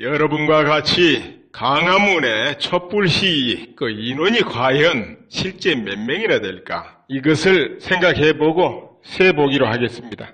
여러분과 같이 광화문의 촛불 시위 그 인원이 과연 실제 몇 명이나 될까? 이것을 생각해보고 세보기로 하겠습니다.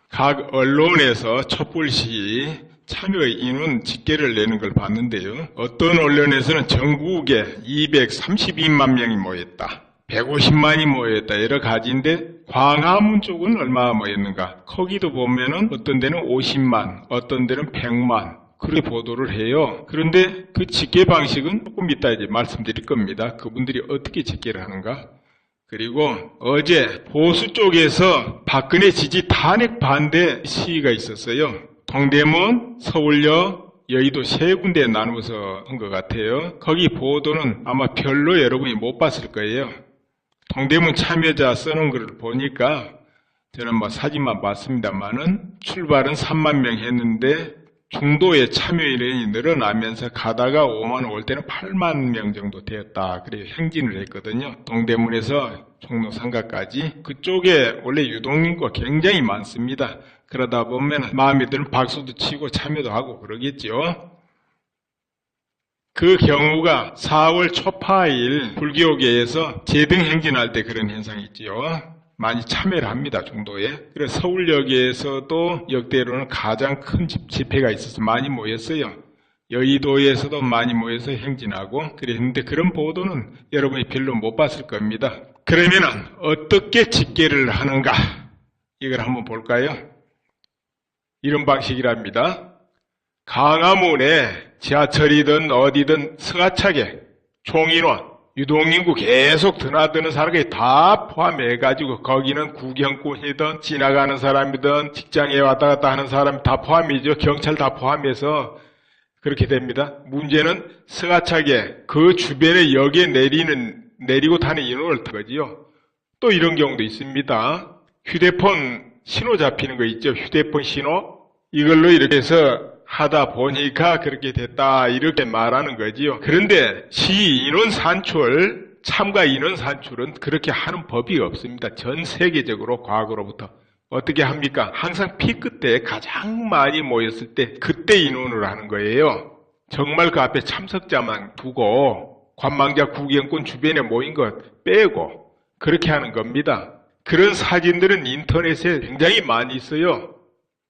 각 언론에서 촛불 시위 참여 인원 집계를 내는 걸 봤는데요. 어떤 언론에서는 전국에 232만 명이 모였다, 150만이 모였다, 여러 가지인데 광화문 쪽은 얼마나 모였는가? 거기도 보면은 어떤 데는 50만, 어떤 데는 100만 그렇게 보도를 해요. 그런데 그 집계 방식은 조금 이따 이제 말씀드릴 겁니다. 그분들이 어떻게 집계를 하는가? 그리고 어제 보수 쪽에서 박근혜 지지 탄핵 반대 시위가 있었어요. 동대문, 서울역, 여의도 세 군데에 나누어서 한 것 같아요. 거기 보도는 아마 별로 여러분이 못 봤을 거예요. 동대문 참여자 써놓은 걸 보니까 저는 뭐 사진만 봤습니다만은 출발은 3만 명 했는데 중도에 참여 인원이 늘어나면서 가다가 5만 올 때는 8만 명 정도 되었다. 그래서 행진을 했거든요. 동대문에서 종로 상가까지. 그쪽에 원래 유동인구가 굉장히 많습니다. 그러다 보면 마음에 드는 박수도 치고 참여도 하고 그러겠죠. 그 경우가 4월 초파일 불교계에서 제등 행진할 때 그런 현상이 있지요. 많이 참여를 합니다. 중도에. 그래서 서울역에서도 역대로는 가장 큰 집회가 있어서 많이 모였어요. 여의도에서도 많이 모여서 행진하고 그랬는데 그런 보도는 여러분이 별로 못 봤을 겁니다. 그러면은 어떻게 집계를 하는가? 이걸 한번 볼까요? 이런 방식이랍니다. 광화문에 지하철이든 어디든 승하차게 총인원, 유동인구 계속 드나드는 사람이 다 포함해가지고 거기는 구경꾼이든 지나가는 사람이든 직장에 왔다 갔다 하는 사람 다 포함이죠. 경찰 다 포함해서 그렇게 됩니다. 문제는 승하차게 그 주변에 역에 내리고 타는 인원을 타거지요. 또 이런 경우도 있습니다. 휴대폰 신호 잡히는 거 있죠. 휴대폰 신호. 이걸로 이렇게 해서 하다 보니까 그렇게 됐다 이렇게 말하는 거지요. 그런데 시위 인원 산출, 참가 인원 산출은 그렇게 하는 법이 없습니다. 전 세계적으로 과거로부터. 어떻게 합니까? 항상 피크 때 가장 많이 모였을 때 그때 인원으로 하는 거예요. 정말 그 앞에 참석자만 두고 관망자 구경꾼 주변에 모인 것 빼고 그렇게 하는 겁니다. 그런 사진들은 인터넷에 굉장히 많이 있어요.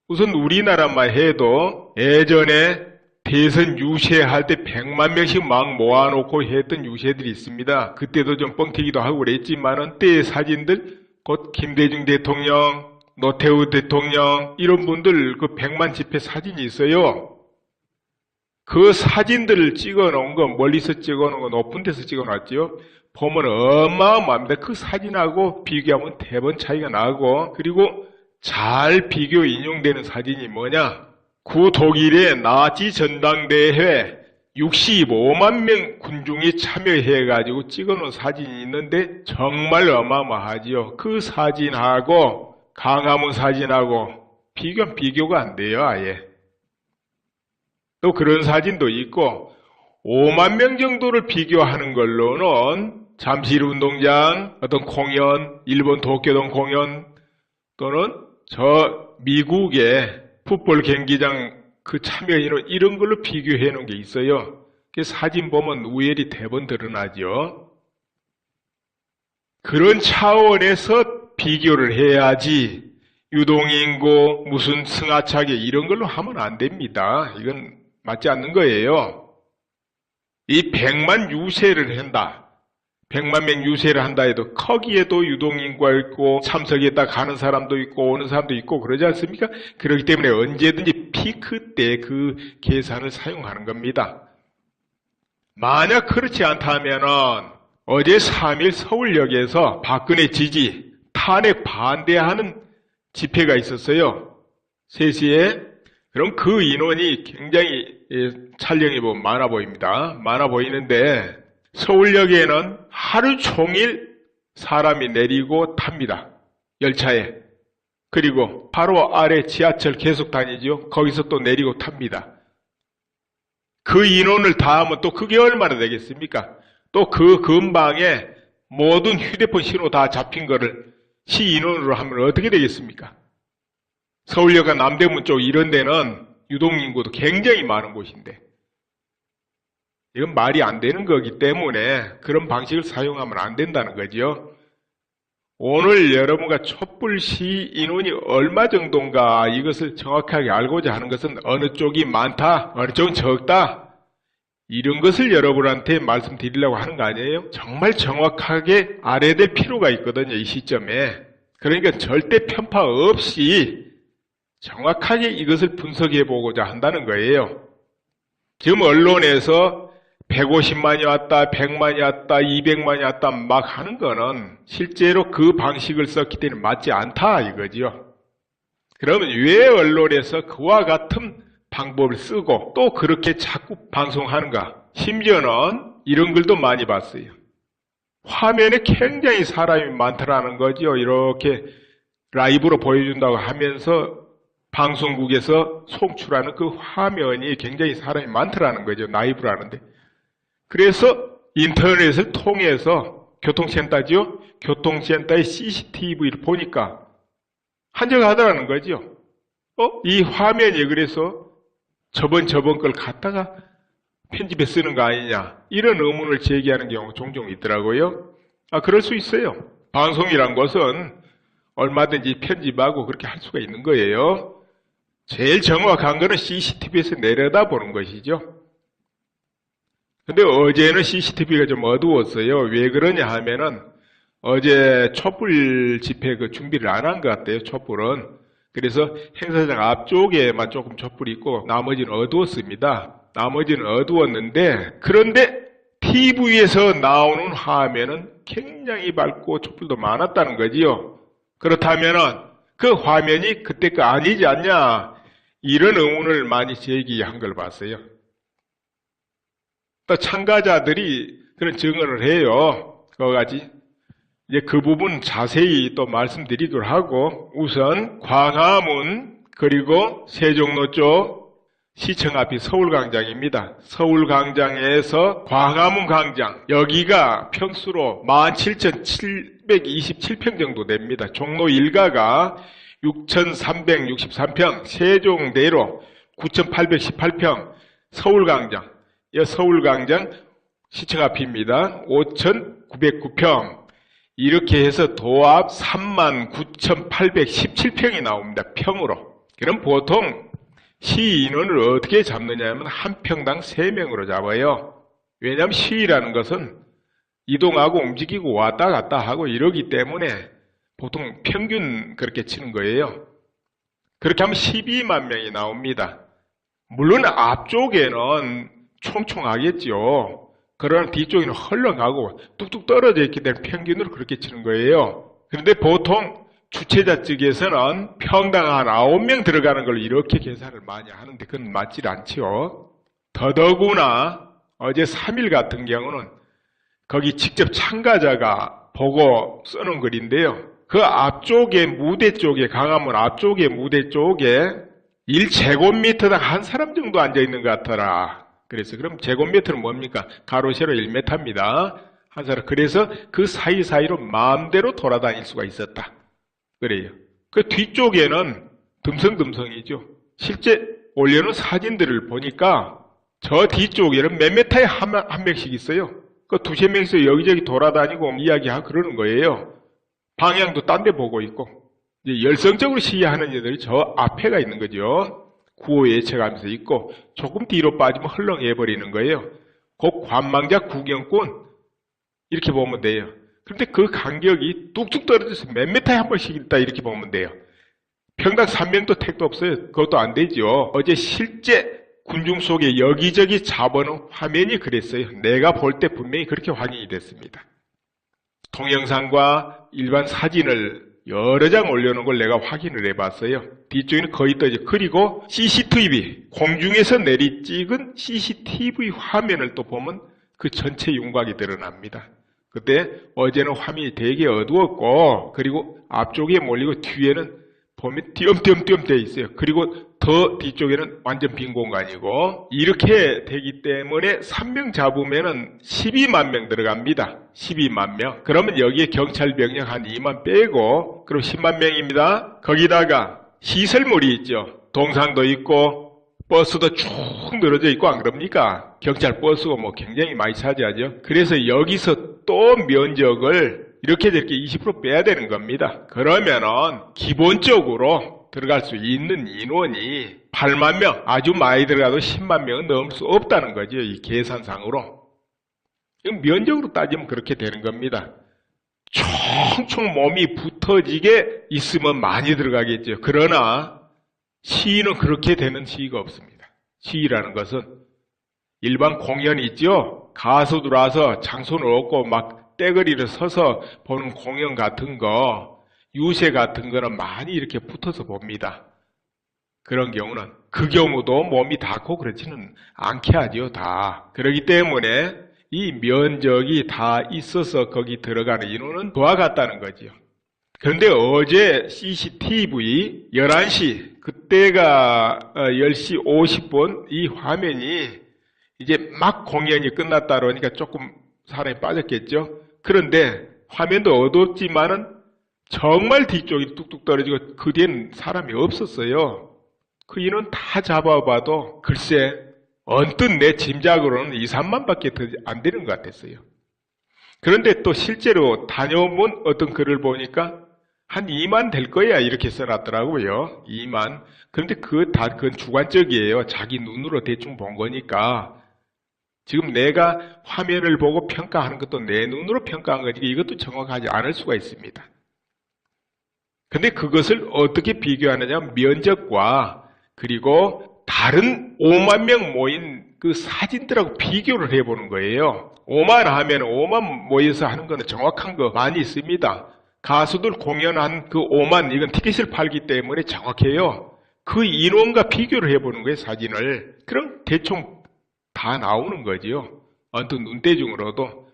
우선 우리나라만 해도 예전에 대선 유세할 때 100만 명씩 막 모아놓고 했던 유세들이 있습니다. 그때도 좀 뻥튀기도 하고 그랬지만은 때의 사진들, 곧 김대중 대통령, 노태우 대통령 이런 분들 그 100만 집회 사진이 있어요. 그 사진들을 찍어놓은 거, 멀리서 찍어놓은 거 높은 데서 찍어놨죠. 보면 어마어마합니다. 그 사진하고 비교하면 대번 차이가 나고, 그리고 잘 비교 인용되는 사진이 뭐냐? 구독일의 나치 전당대회 65만 명 군중이 참여해가지고 찍어놓은 사진이 있는데 정말 어마어마하지요. 그 사진하고 광화문 사진하고 비교가 안 돼요, 아예. 또 그런 사진도 있고 5만 명 정도를 비교하는 걸로는 잠실운동장, 어떤 공연, 일본 도쿄돔 공연 또는 저 미국의 풋볼 경기장 그 참여인원 이런 걸로 비교해 놓은 게 있어요. 그 사진 보면 우열이 대번 드러나죠. 그런 차원에서 비교를 해야지 유동인구 무슨 승하차게 이런 걸로 하면 안 됩니다. 이건 맞지 않는 거예요. 이 100만 유세를 한다. 100만 명 유세를 한다 해도 거기에도 유동인구가 있고 참석했다 가는 사람도 있고 오는 사람도 있고 그러지 않습니까? 그렇기 때문에 언제든지 피크 때 그 계산을 사용하는 겁니다. 만약 그렇지 않다면은 어제 3일 서울역에서 박근혜 지지 탄핵 반대하는 집회가 있었어요. 3시에. 그럼 그 인원이 굉장히 촬영해 보면 많아 보입니다. 많아 보이는데 서울역에는 하루 종일 사람이 내리고 탑니다. 열차에. 그리고 바로 아래 지하철 계속 다니죠. 거기서 또 내리고 탑니다. 그 인원을 다 하면 또 그게 얼마나 되겠습니까? 또 그 근방에 모든 휴대폰 신호 다 잡힌 거를 시 인원으로 하면 어떻게 되겠습니까? 서울역과 남대문 쪽 이런 데는 유동인구도 굉장히 많은 곳인데 이건 말이 안 되는 거기 때문에 그런 방식을 사용하면 안 된다는 거죠. 오늘 여러분과 촛불 시 인원이 얼마 정도인가 이것을 정확하게 알고자 하는 것은 어느 쪽이 많다, 어느 쪽은 적다 이런 것을 여러분한테 말씀드리려고 하는 거 아니에요? 정말 정확하게 알아야 될 필요가 있거든요. 이 시점에. 그러니까 절대 편파 없이 정확하게 이것을 분석해 보고자 한다는 거예요. 지금 언론에서 150만이 왔다, 100만이 왔다, 200만이 왔다 막 하는 거는 실제로 그 방식을 썼기 때문에 맞지 않다 이거죠. 그러면 왜 언론에서 그와 같은 방법을 쓰고 또 그렇게 자꾸 방송하는가? 심지어는 이런 글도 많이 봤어요. 화면에 굉장히 사람이 많더라는 거죠. 이렇게 라이브로 보여준다고 하면서 방송국에서 송출하는 그 화면이 굉장히 사람이 많더라는 거죠. 라이브라는데. 그래서 인터넷을 통해서 교통센터죠. 교통센터의 CCTV를 보니까 한정하더라는 거죠. 이 화면이 그래서 저번 걸 갖다가 편집에 쓰는 거 아니냐 이런 의문을 제기하는 경우가 종종 있더라고요. 그럴 수 있어요. 방송이란 것은 얼마든지 편집하고 그렇게 할 수가 있는 거예요. 제일 정확한 거는 CCTV에서 내려다보는 것이죠. 근데 어제는 CCTV가 좀 어두웠어요. 왜 그러냐 하면은 어제 촛불 집회 그 준비를 안 한 것 같아요. 촛불은. 그래서 행사장 앞쪽에만 조금 촛불이 있고 나머지는 어두웠습니다. 나머지는 어두웠는데 그런데 TV에서 나오는 화면은 굉장히 밝고 촛불도 많았다는 거지요. 그렇다면은 그 화면이 그때 거 아니지 않냐 이런 의문을 많이 제기한 걸 봤어요. 또 참가자들이 그런 증언을 해요. 그거까지. 이제 그 부분 자세히 또 말씀드리도록 하고 우선 광화문 그리고 세종로 쪽 시청 앞이 서울광장입니다. 서울광장에서 광화문 광장 여기가 평수로 17,727평 정도 됩니다. 종로 일가가 6,363평, 세종대로 9,818평, 서울광장 서울광장 시청 앞입니다. 5,909평 이렇게 해서 도합 39,817평이 나옵니다. 평으로. 그럼 보통 시인원을 어떻게 잡느냐 하면 한 평당 3명으로 잡아요. 왜냐하면 시위라는 것은 이동하고 움직이고 왔다 갔다 하고 이러기 때문에 보통 평균 그렇게 치는 거예요. 그렇게 하면 12만 명이 나옵니다. 물론 앞쪽에는 총총하겠죠. 그러나 뒤쪽에는 헐렁하고 뚝뚝 떨어져 있기 때문에 평균으로 그렇게 치는 거예요. 그런데 보통 주최자 측에서는 평당 한 9명 들어가는 걸 이렇게 계산을 많이 하는데 그건 맞질 않죠. 더더구나 어제 3일 같은 경우는 거기 직접 참가자가 보고 써놓은 글인데요. 그 앞쪽에 무대 쪽에 광화문 앞쪽에 무대 쪽에 1제곱미터당 한 사람 정도 앉아있는 것 같더라. 그래서 그럼 제곱미터는 뭡니까? 가로 세로 1m입니다. 한 사람. 그래서 그 사이사이로 마음대로 돌아다닐 수가 있었다. 그래요. 그 뒤쪽에는 듬성듬성이죠. 실제 올려놓은 사진들을 보니까 저 뒤쪽에는 몇 미터에 한 명씩 있어요. 그 두세 명이서 여기저기 돌아다니고 이야기하고 그러는 거예요. 방향도 딴 데 보고 있고. 이제 열성적으로 시위하는 애들이 저 앞에가 있는 거죠. 구호 예측하면서 있고 조금 뒤로 빠지면 헐렁해버리는 거예요. 그 관망자 구경꾼 이렇게 보면 돼요. 그런데 그 간격이 뚝뚝 떨어져서 몇 미터에 한 번씩 있다 이렇게 보면 돼요. 평당 3명도 택도 없어요. 그것도 안 되죠. 어제 실제 군중 속에 여기저기 잡아놓은 화면이 그랬어요. 내가 볼 때 분명히 그렇게 확인이 됐습니다. 동영상과 일반 사진을 여러 장 올려놓은 걸 내가 확인을 해봤어요. 뒤쪽에는 거의 떠져. 그리고 CCTV, 공중에서 내리 찍은 CCTV 화면을 또 보면 그 전체 윤곽이 드러납니다. 그때 어제는 화면이 되게 어두웠고 그리고 앞쪽에 몰리고 뒤에는 보면 띄엄띄엄 돼 있어요. 그리고 더 뒤쪽에는 완전 빈 공간이고 이렇게 되기 때문에 3명 잡으면은 12만 명 들어갑니다. 12만 명. 그러면 여기에 경찰 병력 한 2만 빼고 그럼 10만 명입니다. 거기다가 시설물이 있죠. 동상도 있고 버스도 쭉 늘어져 있고 안 그럽니까? 경찰 버스가 뭐 굉장히 많이 차지하죠. 그래서 여기서 또 면적을 이렇게 저렇게 20% 빼야 되는 겁니다. 그러면은 기본적으로 들어갈 수 있는 인원이 8만 명, 아주 많이 들어가도 10만 명은 넘을 수 없다는 거죠. 이 계산상으로. 면적으로 따지면 그렇게 되는 겁니다. 총총 몸이 붙어지게 있으면 많이 들어가겠죠. 그러나 시위는 그렇게 되는 시위가 없습니다. 시위라는 것은 일반 공연이 있죠. 가수들 와서 장소는 없고 막 떼거리를 서서 보는 공연 같은 거, 유세 같은 거는 많이 이렇게 붙어서 봅니다. 그런 경우는 그 경우도 몸이 닿고 그렇지는 않게 하죠. 다. 그렇기 때문에 이 면적이 다 있어서 거기 들어가는 인원은 그와 같다는 거죠. 그런데 어제 CCTV 11시, 그때가 10시 50분 이 화면이 이제 막 공연이 끝났다 그러니까 조금 사람이 빠졌겠죠. 그런데 화면도 어둡지만은 정말 뒤쪽이 뚝뚝 떨어지고 그 뒤에는 사람이 없었어요. 그 인원 다 잡아봐도 글쎄 언뜻 내 짐작으로는 2, 3만밖에 더 안 되는 것 같았어요. 그런데 또 실제로 다녀본 어떤 글을 보니까 한 2만 될 거야 이렇게 써놨더라고요. 2만. 그런데 그건 주관적이에요. 자기 눈으로 대충 본 거니까. 지금 내가 화면을 보고 평가하는 것도 내 눈으로 평가한 거니까 이것도 정확하지 않을 수가 있습니다. 근데 그것을 어떻게 비교하느냐, 면적과 그리고 다른 5만 명 모인 그 사진들하고 비교를 해보는 거예요. 5만 하면 5만 모여서 하는 거는 정확한 거 많이 있습니다. 가수들 공연한 그 5만, 이건 티켓을 팔기 때문에 정확해요. 그 인원과 비교를 해보는 거예요, 사진을. 그럼 대충 다 나오는 거지요. 언뜻 눈대중으로도.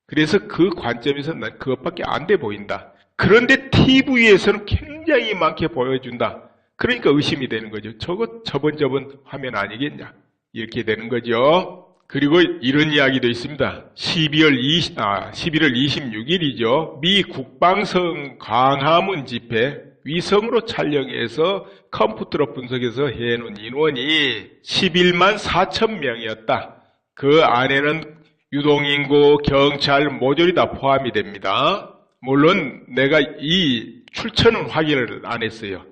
그래서 그 관점에서 난 그것밖에 안 돼 보인다. 그런데 TV에서는 굉장히 많게 보여준다. 그러니까 의심이 되는 거죠. 저거 저번 화면 아니겠냐. 이렇게 되는 거죠. 그리고 이런 이야기도 있습니다. 11월 26일이죠. 미 국방성 광화문 집회 위성으로 촬영해서 컴퓨터로 분석해서 해놓은 인원이 11만 4천 명이었다. 그 안에는 유동인구, 경찰 모조리 다 포함이 됩니다. 물론 내가 이 출처는 확인을 안 했어요.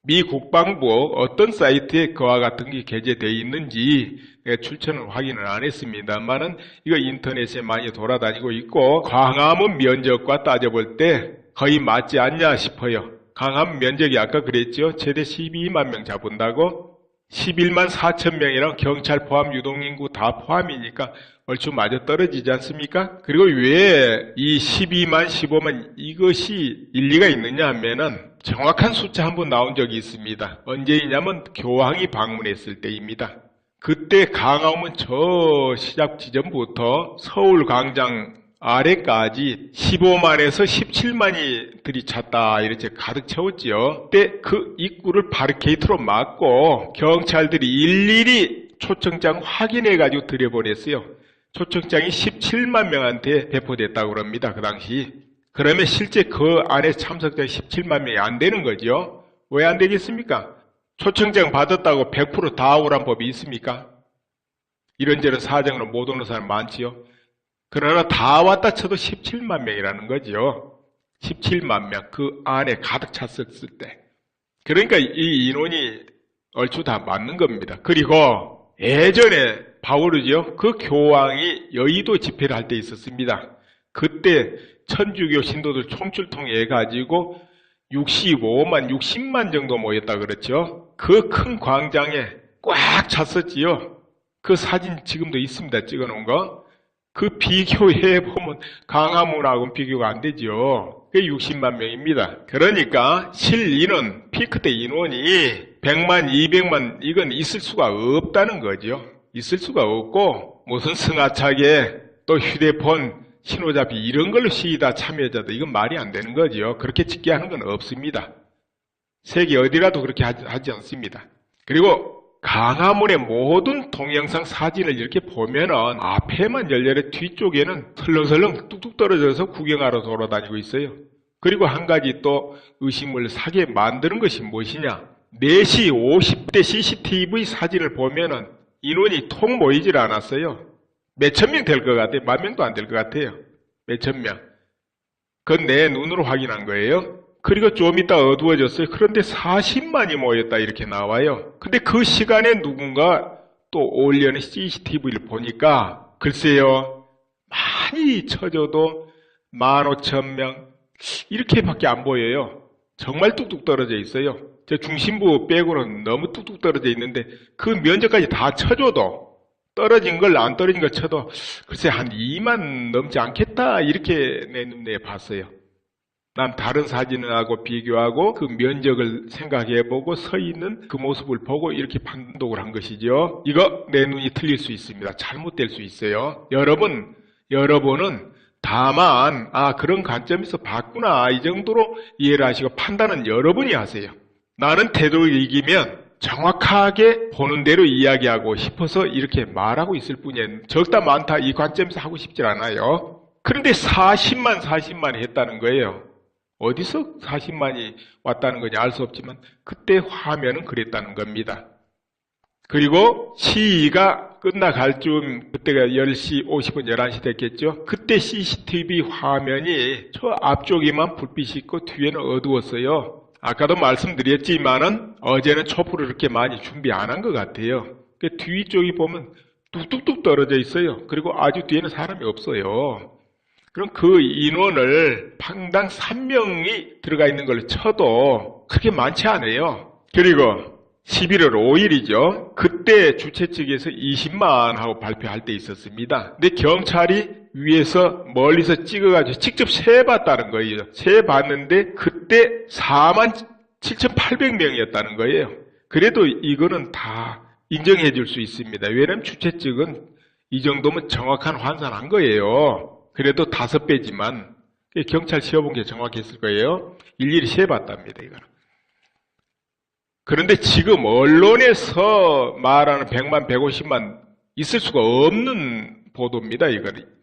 미 국방부 어떤 사이트에 그와 같은 게 게재되어 있는지 내가 출처는 확인을 안 했습니다만은 이거 인터넷에 많이 돌아다니고 있고 광화문 면적과 따져볼 때 거의 맞지 않냐 싶어요. 광화문 면적이 아까 그랬죠. 최대 12만 명 잡은다고 11만 4천 명이랑 경찰 포함 유동인구 다 포함이니까 얼추 맞아 떨어지지 않습니까? 그리고 왜 이 12만, 15만 이것이 일리가 있느냐 하면은 정확한 숫자 한번 나온 적이 있습니다. 언제이냐면 교황이 방문했을 때입니다. 그때 광화문 저 시작 지점부터 서울광장 아래까지 15만에서 17만이 들이찼다 이렇게 가득 채웠지요. 그때 그 입구를 바리케이트로 막고 경찰들이 일일이 초청장 확인해가지고 들여보냈어요. 초청장이 17만 명한테 배포됐다고 합니다. 그 당시. 그러면 실제 그 안에 참석자가 17만 명이 안 되는 거죠. 왜 안 되겠습니까? 초청장 받았다고 100% 다 오란 법이 있습니까? 이런저런 사정으로 못 오는 사람 많지요. 그러나 다 왔다 쳐도 17만 명이라는 거죠. 17만 명 그 안에 가득 찼었을 때. 그러니까 이 인원이 얼추 다 맞는 겁니다. 그리고 예전에 바오르죠. 그 교황이 여의도 집회를 할 때 있었습니다. 그때 천주교 신도들 총출동해 가지고 65만, 60만 정도 모였다 그랬죠. 그 큰 광장에 꽉 찼었지요. 그 사진 지금도 있습니다. 찍어놓은 거. 그 비교해보면 광화문하고는 비교가 안 되죠. 그게 60만 명입니다. 그러니까 실인원, 피크 때 인원이 100만, 200만 이건 있을 수가 없다는 거죠. 있을 수가 없고 무슨 승하차게 또 휴대폰, 신호잡이 이런 걸로 시위다 참여자다 이건 말이 안 되는 거죠. 그렇게 집계하는 건 없습니다. 세계 어디라도 그렇게 하지 않습니다. 그리고 광화문의 모든 동영상 사진을 이렇게 보면은 앞에만 열렬해 뒤쪽에는 설렁설렁 뚝뚝 떨어져서 구경하러 돌아다니고 있어요. 그리고 한 가지 또 의심을 사게 만드는 것이 무엇이냐? 4시 50대 CCTV 사진을 보면은 인원이 통 모이질 않았어요. 몇천 명 될 것 같아요. 10,000명도 안 될 것 같아요. 몇천 명. 그건 내 눈으로 확인한 거예요. 그리고 좀 이따 어두워졌어요. 그런데 40만이 모였다 이렇게 나와요. 근데 그 시간에 누군가 또 올려는 CCTV를 보니까 글쎄요. 많이 쳐져도 15,000명 이렇게밖에 안 보여요. 정말 뚝뚝 떨어져 있어요. 저 중심부 빼고는 너무 뚝뚝 떨어져 있는데 그 면적까지 다 쳐줘도 떨어진 걸 안 떨어진 걸 쳐도 글쎄 한 2만 넘지 않겠다 이렇게 내 눈에 봤어요. 난 다른 사진하고 비교하고 그 면적을 생각해보고 서 있는 그 모습을 보고 이렇게 판독을 한 것이죠. 이거 내 눈이 틀릴 수 있습니다. 잘못될 수 있어요. 여러분은 다만 그런 관점에서 봤구나 이 정도로 이해를 하시고 판단은 여러분이 하세요. 나는 태도를 이기면 정확하게 보는 대로 이야기하고 싶어서 이렇게 말하고 있을 뿐이에요. 적다 많다 이 관점에서 하고 싶지 않아요. 그런데 40만 했다는 거예요. 어디서 40만이 왔다는 건지 알 수 없지만 그때 화면은 그랬다는 겁니다. 그리고 시위가 끝나갈 쯤 그때가 10시 50분 11시 됐겠죠. 그때 CCTV 화면이 저 앞쪽에만 불빛이 있고 뒤에는 어두웠어요. 아까도 말씀드렸지만은 어제는 촛불을 그렇게 많이 준비 안 한 것 같아요. 그 뒤쪽이 보면 뚝뚝뚝 떨어져 있어요. 그리고 아주 뒤에는 사람이 없어요. 그럼 그 인원을 팡당 3명이 들어가 있는 걸 쳐도 그렇게 많지 않아요. 그리고 11월 5일이죠. 그때 주최 측에서 20만 하고 발표할 때 있었습니다. 근데 경찰이 위에서 멀리서 찍어가지고 직접 세봤다는 거예요. 세봤는데 그때 47,800명이었다는 거예요. 그래도 이거는 다 인정해 줄 수 있습니다. 왜냐면 주최 측은 이 정도면 정확한 환산한 거예요. 그래도 5배지만 경찰 시험본 게 정확했을 거예요. 일일이 세봤답니다. 이거는. 그런데 지금 언론에서 말하는 100만, 150만 있을 수가 없는 보도입니다.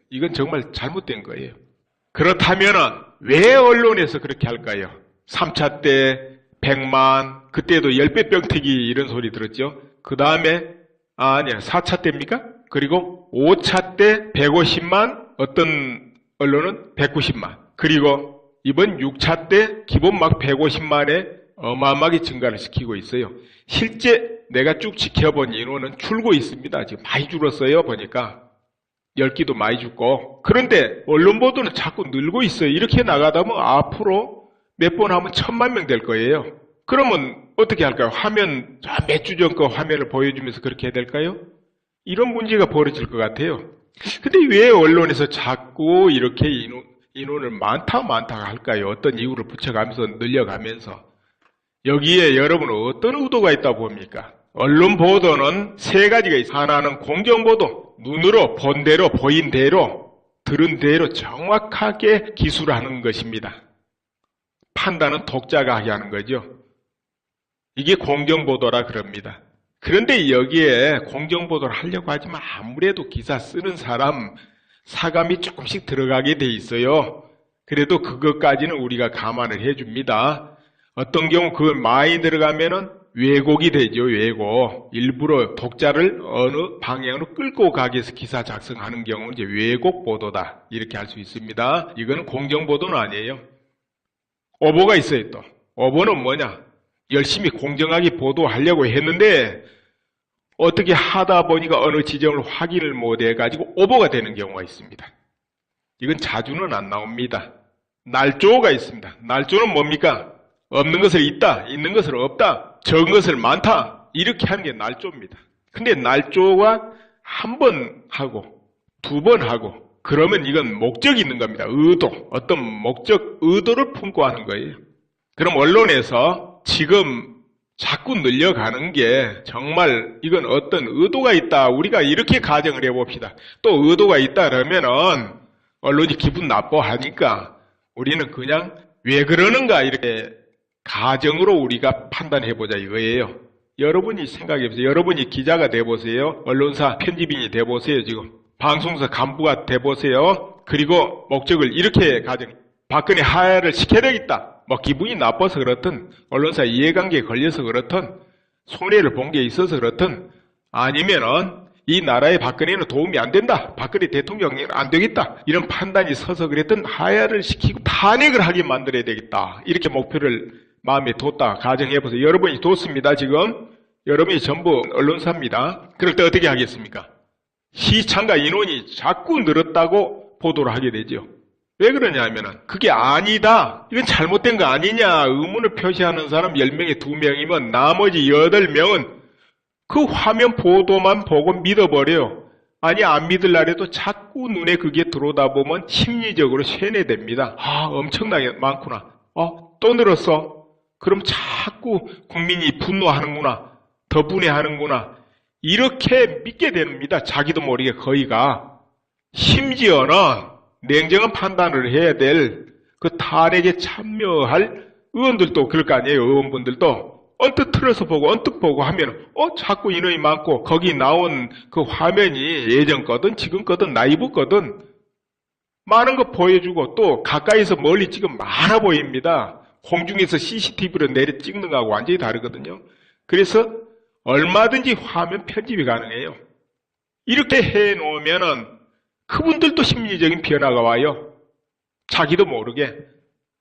이건 정말 잘못된 거예요. 그렇다면 왜 언론에서 그렇게 할까요? 3차 때 100만, 그때도 10배 병태기 이런 소리 들었죠. 그 다음에 아니야 4차 때입니까? 그리고 5차 때 150만, 어떤 언론은 190만, 그리고 이번 6차 때 기본 막 150만에 어마어마하게 증가를 시키고 있어요. 실제 내가 쭉 지켜본 인원은 줄고 있습니다. 지금 많이 줄었어요. 보니까 10기도 많이 죽고. 그런데 언론 보도는 자꾸 늘고 있어요. 이렇게 나가다 보면 앞으로 몇 번 하면 1,000만 명 될 거예요. 그러면 어떻게 할까요? 화면, 몇 주 전 거 화면을 보여주면서 그렇게 해야 될까요? 이런 문제가 벌어질 것 같아요. 근데 왜 언론에서 자꾸 이렇게 인원을 많다 할까요? 어떤 이유를 붙여가면서 늘려가면서. 여기에 여러분은 어떤 의도가 있다고 봅니까? 언론 보도는 3가지가 있어요. 하나는 공정보도, 눈으로 본 대로 보인 대로 들은 대로 정확하게 기술하는 것입니다. 판단은 독자가 하게 하는 거죠. 이게 공정보도라 그럽니다. 그런데 여기에 공정보도를 하려고 하지만 아무래도 기사 쓰는 사람 사감이 조금씩 들어가게 돼 있어요. 그래도 그것까지는 우리가 감안을 해줍니다. 어떤 경우 그걸 많이 들어가면은 왜곡이 되죠. 왜곡. 일부러 독자를 어느 방향으로 끌고 가기 위해서 기사 작성하는 경우는 이제 왜곡 보도다. 이렇게 할 수 있습니다. 이거는 공정 보도는 아니에요. 오보가 있어요. 또 오보는 뭐냐? 열심히 공정하게 보도하려고 했는데 어떻게 하다 보니까 어느 지점을 확인을 못해 가지고 오보가 되는 경우가 있습니다. 이건 자주는 안 나옵니다. 날조가 있습니다. 날조는 뭡니까? 없는 것을 있다, 있는 것을 없다, 적은 것을 많다, 이렇게 하는 게 날조입니다. 근데 날조가 한 번 하고, 2번 하고, 그러면 이건 목적이 있는 겁니다. 의도, 어떤 목적, 의도를 품고 하는 거예요. 그럼 언론에서 지금 자꾸 늘려가는 게 정말 이건 어떤 의도가 있다, 우리가 이렇게 가정을 해봅시다. 또 의도가 있다 그러면은 언론이 기분 나빠하니까 우리는 그냥 왜 그러는가 이렇게 가정으로 우리가 판단해보자 이거예요. 여러분이 생각해보세요. 여러분이 기자가 돼보세요. 언론사 편집인이 돼보세요. 지금 방송사 간부가 돼보세요. 그리고 목적을 이렇게 가정, 박근혜 하야를 시켜야 되겠다. 뭐 기분이 나빠서 그렇든 언론사 이해관계에 걸려서 그렇든 손해를 본 게 있어서 그렇든 아니면은 이 나라의 박근혜는 도움이 안 된다. 박근혜 대통령이 안 되겠다. 이런 판단이 서서 그랬든 하야를 시키고 탄핵을 하게 만들어야 되겠다. 이렇게 목표를 마음에 뒀다 가정해보세요. 여러분이 뒀습니다. 지금 여러분이 전부 언론사입니다. 그럴 때 어떻게 하겠습니까? 시청자 인원이 자꾸 늘었다고 보도를 하게 되죠. 왜 그러냐 하면은 그게 아니다. 이건 잘못된 거 아니냐. 의문을 표시하는 사람 10명에 2명이면 나머지 8명은 그 화면 보도만 보고 믿어버려요. 아니 안 믿을라래도 자꾸 눈에 그게 들어오다 보면 심리적으로 쇠뇌됩니다. 아 엄청나게 많구나. 또 늘었어. 그럼 자꾸 국민이 분노하는구나. 더 분해하는구나. 이렇게 믿게 됩니다. 자기도 모르게 거의가. 심지어는 냉정한 판단을 해야 될 그 탄핵에 참여할 의원들도 그럴 거 아니에요. 의원분들도. 언뜻 틀어서 보고 언뜻 보고 하면 자꾸 인원이 많고 거기 나온 그 화면이 예전 거든 지금 거든 나이브 거든 많은 거 보여주고 또 가까이서 멀리 찍으면 많아 보입니다. 공중에서 CCTV로 내려 찍는 거하고 완전히 다르거든요. 그래서 얼마든지 화면 편집이 가능해요. 이렇게 해놓으면은 그분들도 심리적인 변화가 와요. 자기도 모르게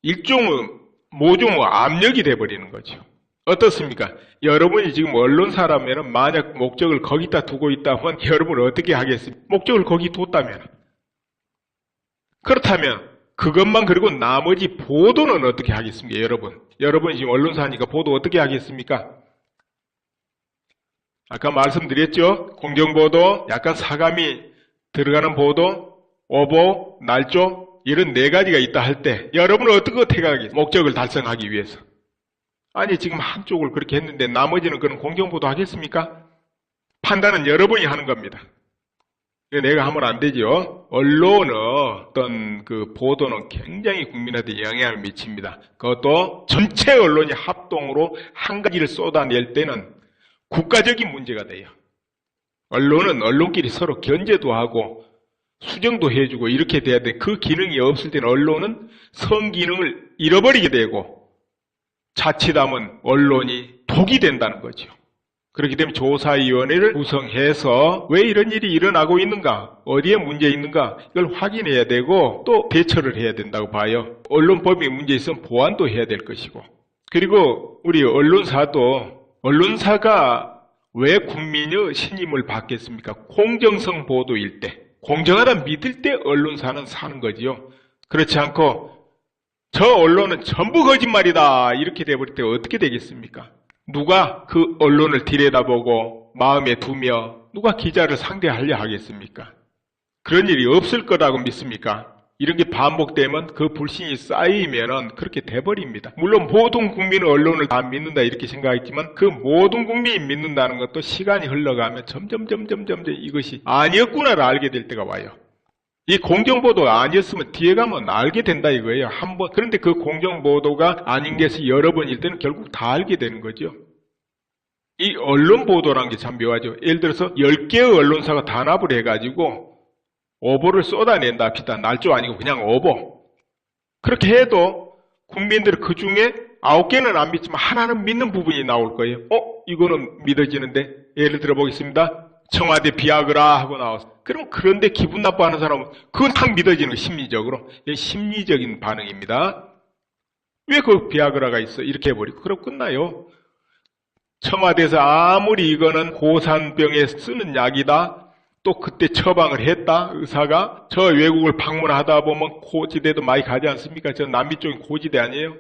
일종의 모종의 압력이 돼버리는 거죠. 어떻습니까? 여러분이 지금 언론사라면 만약 목적을 거기다 두고 있다면 여러분은 어떻게 하겠습니까? 목적을 거기 뒀다면. 그렇다면 그것만 그리고 나머지 보도는 어떻게 하겠습니까? 여러분이 지금 언론사니까 보도 어떻게 하겠습니까? 아까 말씀드렸죠? 공정보도, 약간 사감이 들어가는 보도, 오보, 날조 이런 4가지가 있다 할 때 여러분은 어떻게 하겠습니까? 목적을 달성하기 위해서. 아니 지금 한쪽을 그렇게 했는데 나머지는 그런 공정보도 하겠습니까? 판단은 여러분이 하는 겁니다. 내가 하면 안 되죠. 언론의 어떤 그 보도는 굉장히 국민한테 영향을 미칩니다. 그것도 전체 언론이 합동으로 한 가지를 쏟아낼 때는 국가적인 문제가 돼요. 언론은 언론끼리 서로 견제도 하고 수정도 해주고 이렇게 돼야 돼. 그 기능이 없을 때는 언론은 성기능을 잃어버리게 되고 자칫하면 언론이 독이 된다는 거죠. 그렇기 때문에 조사위원회를 구성해서 왜 이런 일이 일어나고 있는가, 어디에 문제 있는가 이걸 확인해야 되고 또 대처를 해야 된다고 봐요. 언론법에 문제 있으면 보완도 해야 될 것이고 그리고 우리 언론사가 왜 국민의 신임을 받겠습니까? 공정성 보도일 때, 공정하다 믿을 때 언론사는 사는 거지요. 그렇지 않고 저 언론은 전부 거짓말이다 이렇게 돼버릴 때 어떻게 되겠습니까? 누가 그 언론을 들여다보고 마음에 두며 누가 기자를 상대하려 하겠습니까? 그런 일이 없을 거라고 믿습니까? 이런 게 반복되면 그 불신이 쌓이면은 그렇게 돼버립니다. 물론 모든 국민은 언론을 다 믿는다 이렇게 생각했지만 그 모든 국민이 믿는다는 것도 시간이 흘러가면 점점 이것이 아니었구나를 알게 될 때가 와요. 이 공정보도가 아니었으면 뒤에 가면 알게 된다 이거예요. 그런데 그 공정보도가 아닌 것이 여러 번일 때는 결국 다 알게 되는 거죠. 이 언론보도라는 게 참 묘하죠. 예를 들어서 10개의 언론사가 단합을 해가지고 오보를 쏟아낸다 합시다. 날조 아니고 그냥 오보. 그렇게 해도 국민들은 그 중에 9개는 안 믿지만 하나는 믿는 부분이 나올 거예요. 이거는 믿어지는데. 예를 들어보겠습니다. 청와대 비아그라 하고 나왔어. 그럼 그런데 기분 나빠하는 사람은 그건 딱 믿어지는 거 심리적으로. 이게 심리적인 반응입니다. 왜 그 비아그라가 있어? 이렇게 해버리고 그럼 끝나요. 청와대에서 아무리 이거는 고산병에 쓰는 약이다. 또 그때 처방을 했다. 의사가 저 외국을 방문하다 보면 고지대도 많이 가지 않습니까? 저 남미 쪽인 고지대 아니에요?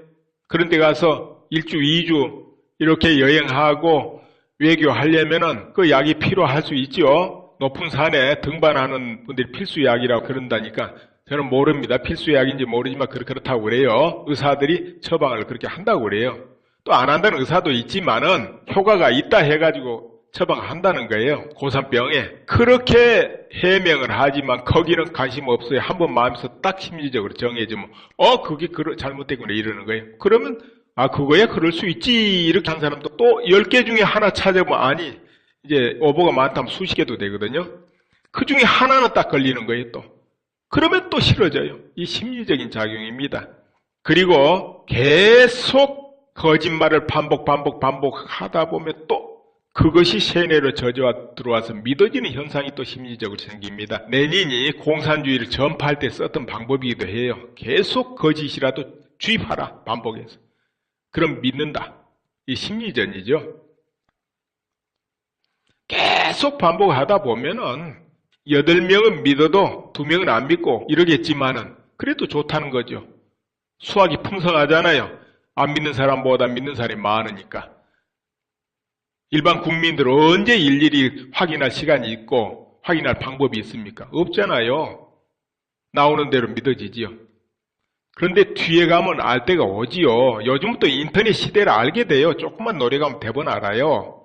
그런 데 가서 1주, 2주 이렇게 여행하고 외교하려면은 그 약이 필요할 수 있죠. 높은 산에 등반하는 분들이 필수약이라고 그런다니까 저는 모릅니다. 필수약인지 모르지만 그렇다고 그래요. 의사들이 처방을 그렇게 한다고 그래요. 또 안 한다는 의사도 있지만은 효과가 있다 해가지고 처방한다는 거예요. 고산병에. 그렇게 해명을 하지만 거기는 관심 없어요. 한번 마음에서 딱 심리적으로 정해지면 그게 잘못되구나 이러는 거예요. 그러면 그거야 그럴 수 있지 이렇게 한 사람도 또 10개 중에 하나 찾아보면 아니 이제 오보가 많다면 수십 개도 되거든요. 그 중에 하나는 딱 걸리는 거예요 또. 그러면 또 싫어져요. 이 심리적인 작용입니다. 그리고 계속 거짓말을 반복하다 보면 또 그것이 세뇌로 젖어 들어와서 믿어지는 현상이 또 심리적으로 생깁니다. 레닌이 공산주의를 전파할 때 썼던 방법이기도 해요. 계속 거짓이라도 주입하라, 반복해서. 그럼 믿는다. 이 심리전이죠. 계속 반복하다 보면은 8명은 믿어도 2명은 안 믿고 이러겠지만은 그래도 좋다는 거죠. 수학이 풍성하잖아요. 안 믿는 사람보다 믿는 사람이 많으니까. 일반 국민들은 언제 일일이 확인할 시간이 있고 확인할 방법이 있습니까? 없잖아요. 나오는 대로 믿어지지요. 그런데 뒤에 가면 알 때가 오지요. 요즘은 또 인터넷 시대를 알게 돼요. 조금만 노력하면 대번 알아요.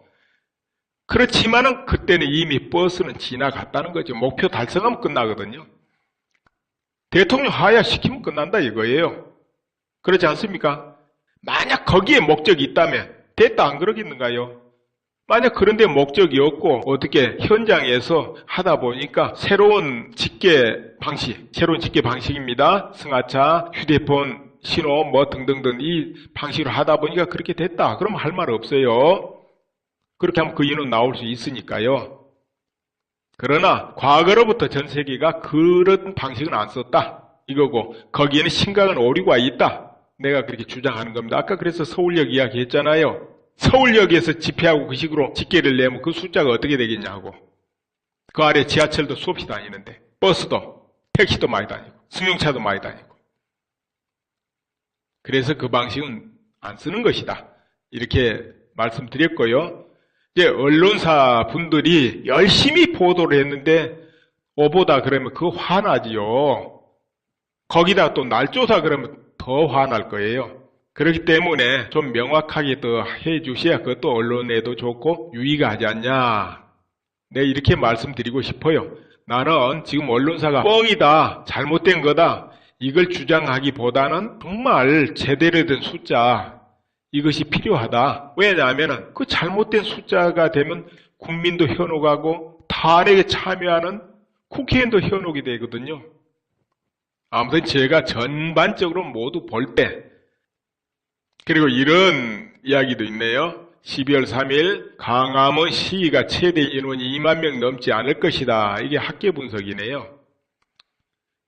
그렇지만은 그때는 이미 버스는 지나갔다는 거죠. 목표 달성하면 끝나거든요. 대통령 하야시키면 끝난다 이거예요. 그렇지 않습니까? 만약 거기에 목적이 있다면 됐다 안 그러겠는가요? 만약 그런데 목적이 없고 어떻게 현장에서 하다 보니까 새로운 집계 방식입니다. 승하차, 휴대폰, 신호 뭐 등등등 이 방식으로 하다 보니까 그렇게 됐다. 그럼 할 말 없어요. 그렇게 하면 그 인원 나올 수 있으니까요. 그러나 과거로부터 전 세계가 그런 방식은 안 썼다. 이거고 거기에는 심각한 오류가 있다. 내가 그렇게 주장하는 겁니다. 아까 그래서 서울역 이야기 했잖아요. 서울역에서 집회하고 그 식으로 집계를 내면 그 숫자가 어떻게 되겠냐고. 그 아래 지하철도 수없이 다니는데 버스도 택시도 많이 다니고 승용차도 많이 다니고. 그래서 그 방식은 안 쓰는 것이다. 이렇게 말씀드렸고요. 이제 언론사 분들이 열심히 보도를 했는데 오보다 그러면 그거 화나지요. 거기다 또 날조사 그러면 더 화날 거예요. 그렇기 때문에 좀 명확하게 더 해주셔야 그것도 언론에도 좋고 유의가 하지 않냐. 네, 이렇게 말씀드리고 싶어요. 나는 지금 언론사가 뻥이다, 잘못된 거다 이걸 주장하기보다는 정말 제대로 된 숫자 이것이 필요하다. 왜냐하면 그 잘못된 숫자가 되면 국민도 현혹하고 탄핵에 참여하는 국회의원도 현혹이 되거든요. 아무튼 제가 전반적으로 모두 볼 때 그리고 이런 이야기도 있네요. 12월 3일 강화문 시위가 최대 인원이 2만 명 넘지 않을 것이다. 이게 학계 분석이네요.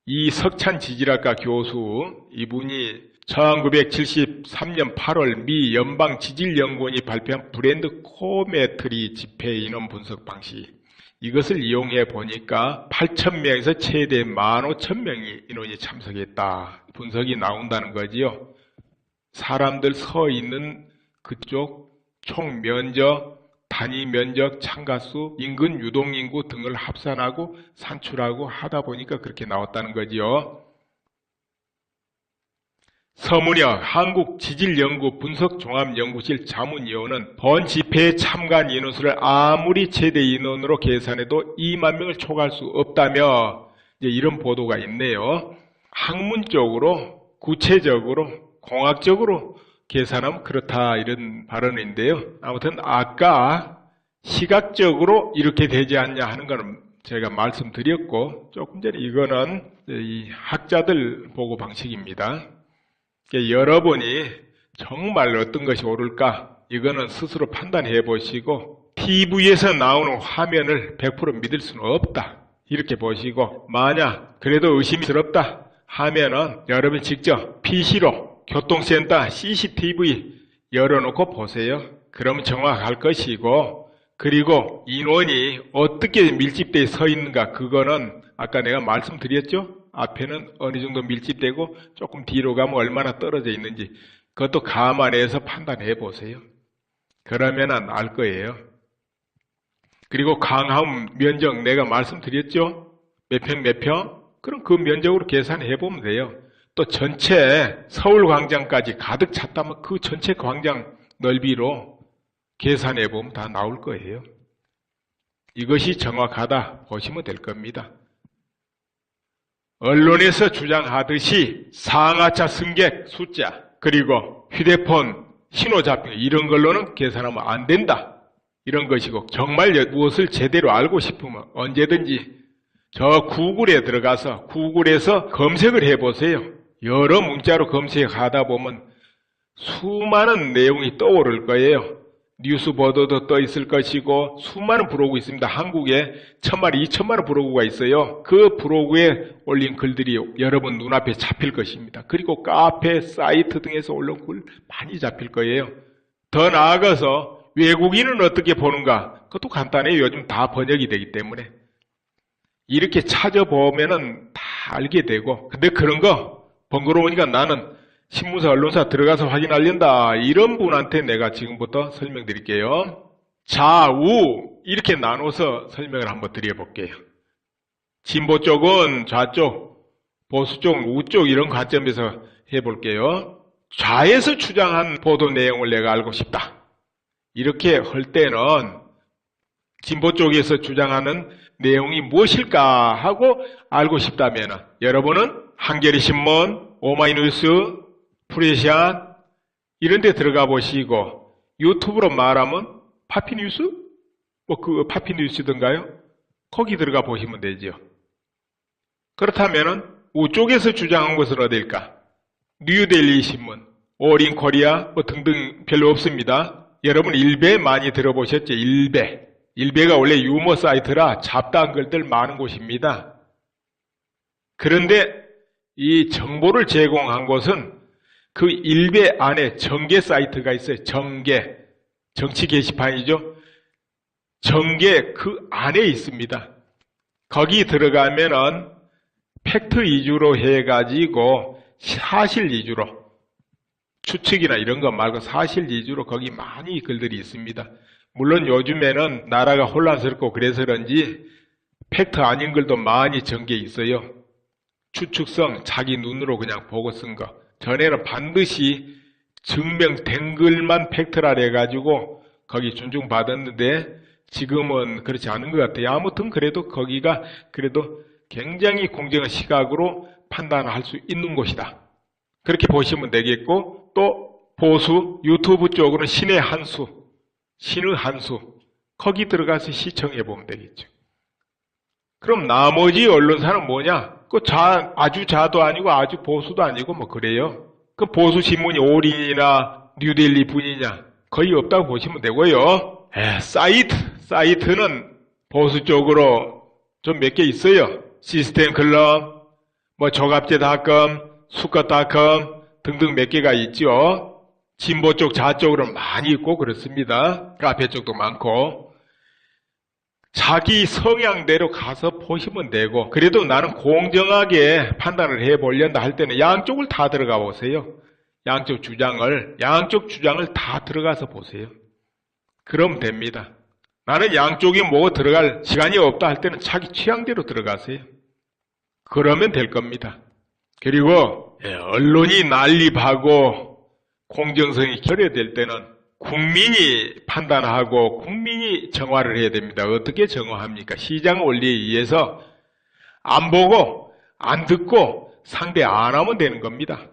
이석찬 지질학과 교수 이분이 1973년 8월 미 연방지질연구원이 발표한 브랜드 코메트리 집회 인원 분석 방식 이것을 이용해 보니까 8,000명에서 최대 15,000명이 인원이 참석했다. 분석이 나온다는 거지요. 사람들 서 있는 그쪽 총 면적, 단위 면적, 참가수, 인근 유동인구 등을 합산하고 산출하고 하다 보니까 그렇게 나왔다는 거지요. 서문혁 한국지질연구분석종합연구실 자문위원은 본 집회에 참가한 인원수를 아무리 최대 인원으로 계산해도 2만 명을 초과할 수 없다며 이런 보도가 있네요. 학문적으로 구체적으로 공학적으로 계산하면 그렇다 이런 발언인데요. 아무튼 아까 시각적으로 이렇게 되지 않냐 하는 거는 제가 말씀드렸고 조금 전에 이거는 이 학자들 보고 방식입니다. 여러분이 정말 어떤 것이 옳을까 이거는 스스로 판단해 보시고 TV에서 나오는 화면을 100% 믿을 수는 없다 이렇게 보시고 만약 그래도 의심스럽다 하면은 여러분 직접 PC로 교통센터 CCTV 열어놓고 보세요. 그러면 정확할 것이고 그리고 인원이 어떻게 밀집되어 서 있는가 그거는 아까 내가 말씀드렸죠. 앞에는 어느 정도 밀집되고 조금 뒤로 가면 얼마나 떨어져 있는지 그것도 감안해서 판단해 보세요. 그러면 알 거예요. 그리고 강화문 면적 내가 말씀드렸죠. 몇 평 몇 평? 그럼 그 면적으로 계산해 보면 돼요. 또 전체 서울광장까지 가득 찼다면 그 전체 광장 넓이로 계산해 보면 다 나올 거예요. 이것이 정확하다 보시면 될 겁니다. 언론에서 주장하듯이 상하차 승객 숫자 그리고 휴대폰 신호 잡히는 이런 걸로는 계산하면 안 된다. 이런 것이고 정말 무엇을 제대로 알고 싶으면 언제든지 저 구글에 들어가서 구글에서 검색을 해보세요. 여러 문자로 검색하다 보면 수많은 내용이 떠오를 거예요. 뉴스 보도도 떠 있을 것이고 수많은 브로그 있습니다. 한국에 1000마리, 2000마리 브로그가 있어요. 그 브로그에 올린 글들이 여러분 눈앞에 잡힐 것입니다. 그리고 카페, 사이트 등에서 올린 글 많이 잡힐 거예요. 더 나아가서 외국인은 어떻게 보는가? 그것도 간단해요. 요즘 다 번역이 되기 때문에. 이렇게 찾아보면은 다 알게 되고, 근데 그런 거 번거로우니까 나는 신문사, 언론사 들어가서 확인하려다. 이런 분한테 내가 지금부터 설명드릴게요. 좌우 이렇게 나눠서 설명을 한번 드려볼게요. 진보 쪽은 좌쪽, 보수 쪽은 우쪽 이런 관점에서 해볼게요. 좌에서 주장한 보도 내용을 내가 알고 싶다. 이렇게 할 때는 진보 쪽에서 주장하는 내용이 무엇일까 하고 알고 싶다면 여러분은 한겨레신문, 오마이뉴스, 프레시안 이런 데 들어가 보시고 유튜브로 말하면 파피뉴스? 그 파피뉴스든가요? 거기 들어가 보시면 되죠. 그렇다면 우쪽에서 주장한 것은 어딜까? 뉴델리 신문, 올인코리아 등등 별로 없습니다. 여러분 일베 많이 들어보셨죠? 일베. 일베가 원래 유머 사이트라 잡다한 글들 많은 곳입니다. 그런데 이 정보를 제공한 곳은 그 일베 안에 정계 사이트가 있어요. 정계. 정치 게시판이죠. 정계 그 안에 있습니다. 거기 들어가면은 팩트 위주로 해가지고 사실 위주로 추측이나 이런 거 말고 사실 위주로 거기 많이 글들이 있습니다. 물론 요즘에는 나라가 혼란스럽고 그래서 그런지 팩트 아닌 글도 많이 전개 있어요. 추측성 자기 눈으로 그냥 보고 쓴 거. 전에는 반드시 증명된 글만 팩트라 해가지고 거기 존중받았는데 지금은 그렇지 않은 것 같아요. 아무튼 그래도 거기가 그래도 굉장히 공정한 시각으로 판단할 수 있는 곳이다. 그렇게 보시면 되겠고 또 보수 유튜브 쪽으로는 신의 한수, 신의 한수 거기 들어가서 시청해 보면 되겠죠. 그럼 나머지 언론사는 뭐냐? 아주 좌도 아니고 아주 보수도 아니고 뭐 그래요. 그 보수 신문이 올인이나 뉴델리 분이냐? 거의 없다고 보시면 되고요. 사이트는 보수 쪽으로 좀 몇 개 있어요. 시스템 클럽, 조갑제닷컴, 수컷닷컴 등등 몇 개가 있죠. 진보 쪽, 좌쪽으로는 많이 있고 그렇습니다. 카페 쪽도 많고. 자기 성향대로 가서 보시면 되고 그래도 나는 공정하게 판단을 해보려다 할 때는 양쪽을 다 들어가 보세요. 양쪽 주장을 다 들어가서 보세요. 그럼 됩니다. 나는 양쪽이 뭐 들어갈 시간이 없다 할 때는 자기 취향대로 들어가세요. 그러면 될 겁니다. 그리고 언론이 난립하고 공정성이 결여될 때는 국민이 판단하고 국민이 정화를 해야 됩니다. 어떻게 정화합니까? 시장 원리에 의해서 안 보고 안 듣고 상대 안 하면 되는 겁니다.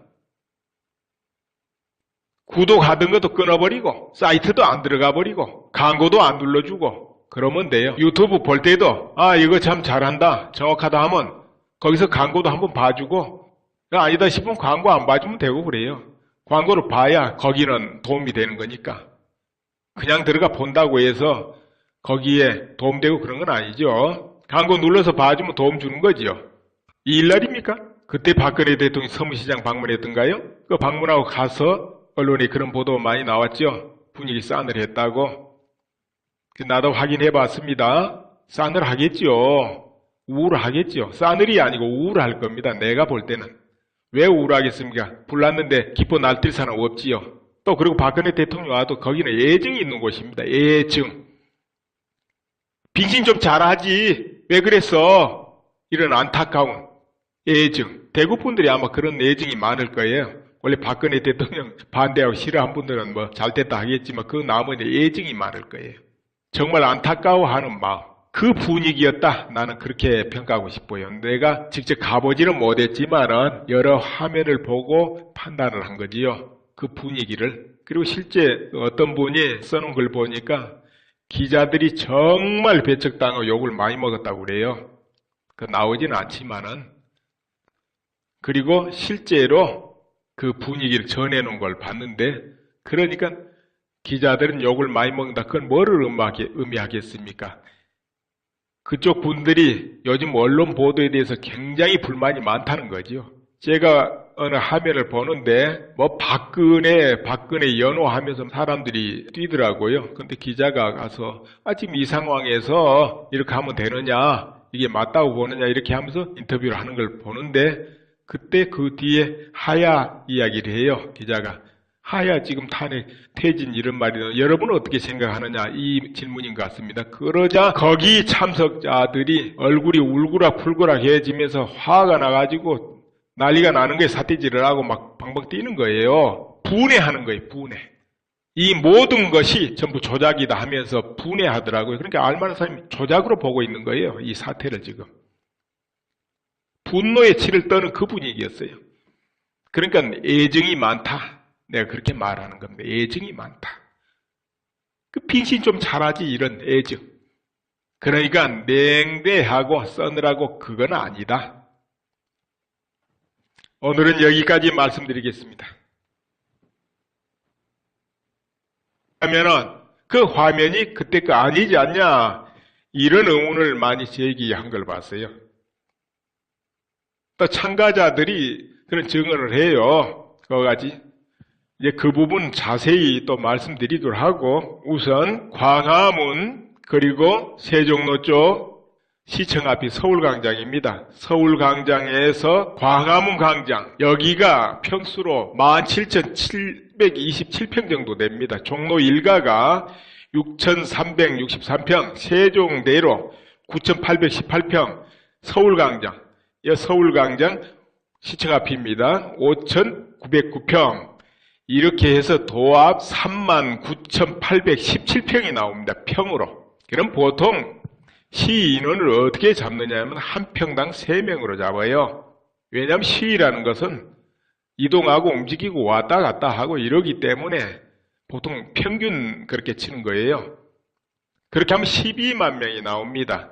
구독하던 것도 끊어버리고 사이트도 안 들어가 버리고 광고도 안 눌러주고 그러면 돼요. 유튜브 볼 때도 이거 참 잘한다 정확하다 하면 거기서 광고도 한번 봐주고 아니다 싶으면 광고 안 봐주면 되고 그래요. 광고를 봐야 거기는 도움이 되는 거니까. 그냥 들어가 본다고 해서 거기에 도움되고 그런 건 아니죠. 광고 눌러서 봐주면 도움 주는 거죠. 이 일날입니까? 그때 박근혜 대통령이 서문시장 방문했던가요? 그 방문하고 가서 언론에 그런 보도 많이 나왔죠. 분위기 싸늘했다고. 나도 확인해 봤습니다. 싸늘하겠죠. 우울하겠죠. 싸늘이 아니고 우울할 겁니다. 내가 볼 때는. 왜 우울하겠습니까? 불났는데 기뻐 날뛸 사람 없지요. 또 그리고 박근혜 대통령 와도 거기는 애증이 있는 곳입니다. 애증. 빙신 좀 잘하지. 왜 그랬어? 이런 안타까운 애증. 대구 분들이 아마 그런 애증이 많을 거예요. 원래 박근혜 대통령 반대하고 싫어한 분들은 잘됐다 하겠지만 그 나머지 애증이 많을 거예요. 정말 안타까워하는 마음. 그 분위기였다. 나는 그렇게 평가하고 싶어요. 내가 직접 가보지는 못했지만은 여러 화면을 보고 판단을 한 거지요. 그 분위기를. 그리고 실제 어떤 분이 써놓은 걸 보니까 기자들이 정말 배척당하고 욕을 많이 먹었다고 그래요. 그 나오지는 않지만은 그리고 실제로 그 분위기를 전해놓은 걸 봤는데, 그러니까 기자들은 욕을 많이 먹는다. 그건 뭐를 의미하겠습니까? 그쪽 분들이 요즘 언론 보도에 대해서 굉장히 불만이 많다는 거죠. 제가 어느 화면을 보는데 박근혜 연호하면서 사람들이 뛰더라고요. 근데 기자가 가서 지금 이 상황에서 이렇게 하면 되느냐, 이게 맞다고 보느냐, 이렇게 하면서 인터뷰를 하는 걸 보는데, 그때 그 뒤에 하야 이야기를 해요. 기자가 하야 지금 탄핵 퇴진 이런 말이요. 여러분은 어떻게 생각하느냐, 이 질문인 것 같습니다. 그러자 거기 참석자들이 얼굴이 울그락불그락해지면서 화가 나가지고 난리가 나는 거예요. 사태질을 하고 막 방방 뛰는 거예요. 분해하는 거예요. 분해. 이 모든 것이 전부 조작이다 하면서 분해하더라고요. 그러니까 알만한 사람이 조작으로 보고 있는 거예요. 이 사태를 지금. 분노의 치를 떠는 그 분위기였어요. 그러니까 애증이 많다. 내가 그렇게 말하는 겁니다. 애증이 많다. 그 빙신 좀 잘하지, 이런 애증. 그러니까 냉대하고 서늘하고 그건 아니다. 오늘은 여기까지 말씀드리겠습니다. 하면은 그 화면이 그때 거 아니지 않냐, 이런 의문을 많이 제기한 걸 봤어요. 또 참가자들이 그런 증언을 해요. 그거까지 이제 그 부분 자세히 또 말씀드리도록 하고, 우선 광화문 그리고 세종로 쪽 시청 앞이 서울광장입니다. 서울광장에서 광화문 광장, 여기가 평수로 17,727평 정도 됩니다. 종로 1가가 6,363평, 세종대로 9,818평, 서울광장, 서울광장 시청 앞입니다. 5,909평, 이렇게 해서 도합 39,817평이 나옵니다. 평으로. 그럼 보통 시인원을 어떻게 잡느냐 하면 한 평당 3명으로 잡아요. 왜냐하면 시위라는 것은 이동하고 움직이고 왔다 갔다 하고 이러기 때문에 보통 평균 그렇게 치는 거예요. 그렇게 하면 12만 명이 나옵니다.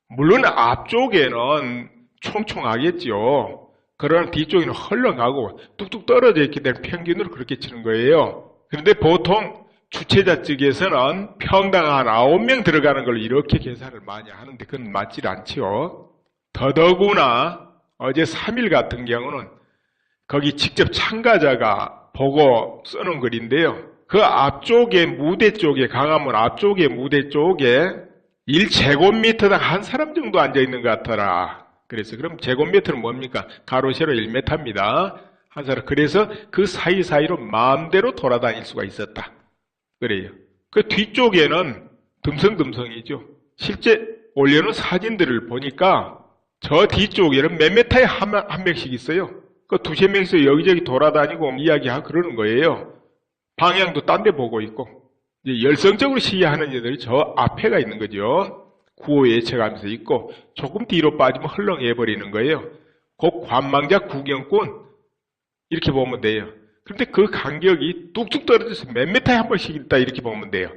물론 앞쪽에는 총총하겠죠. 그러나 뒤쪽에는 헐렁하고 뚝뚝 떨어져 있기 때문에 평균으로 그렇게 치는 거예요. 그런데 보통 주최자 측에서는 평당 한 9명 들어가는 걸 이렇게 계산을 많이 하는데 그건 맞지 않지요. 더더구나 어제 3일 같은 경우는 거기 직접 참가자가 보고 써놓은 글인데요. 그 앞쪽에 무대 쪽에, 광화문 앞쪽에 무대 쪽에 1제곱미터당 한 사람 정도 앉아있는 것 같더라. 그래서 그럼 제곱미터는 뭡니까? 가로 세로 1m입니다. 한 사람. 그래서 그 사이사이로 마음대로 돌아다닐 수가 있었다. 그래요. 그 뒤쪽에는 듬성듬성이죠. 실제 올려놓은 사진들을 보니까 저 뒤쪽에는 몇 메타에 한 명씩 있어요. 그 두세 명씩 여기저기 돌아다니고 이야기하고 그러는 거예요. 방향도 딴 데 보고 있고. 이제 열성적으로 시위하는 애들이 저 앞에가 있는 거죠. 구호 예측하면서 있고 조금 뒤로 빠지면 헐렁해버리는 거예요. 그 관망자 구경꾼 이렇게 보면 돼요. 그런데 그 간격이 뚝뚝 떨어져서 몇 메타에 한 번씩 있다 이렇게 보면 돼요.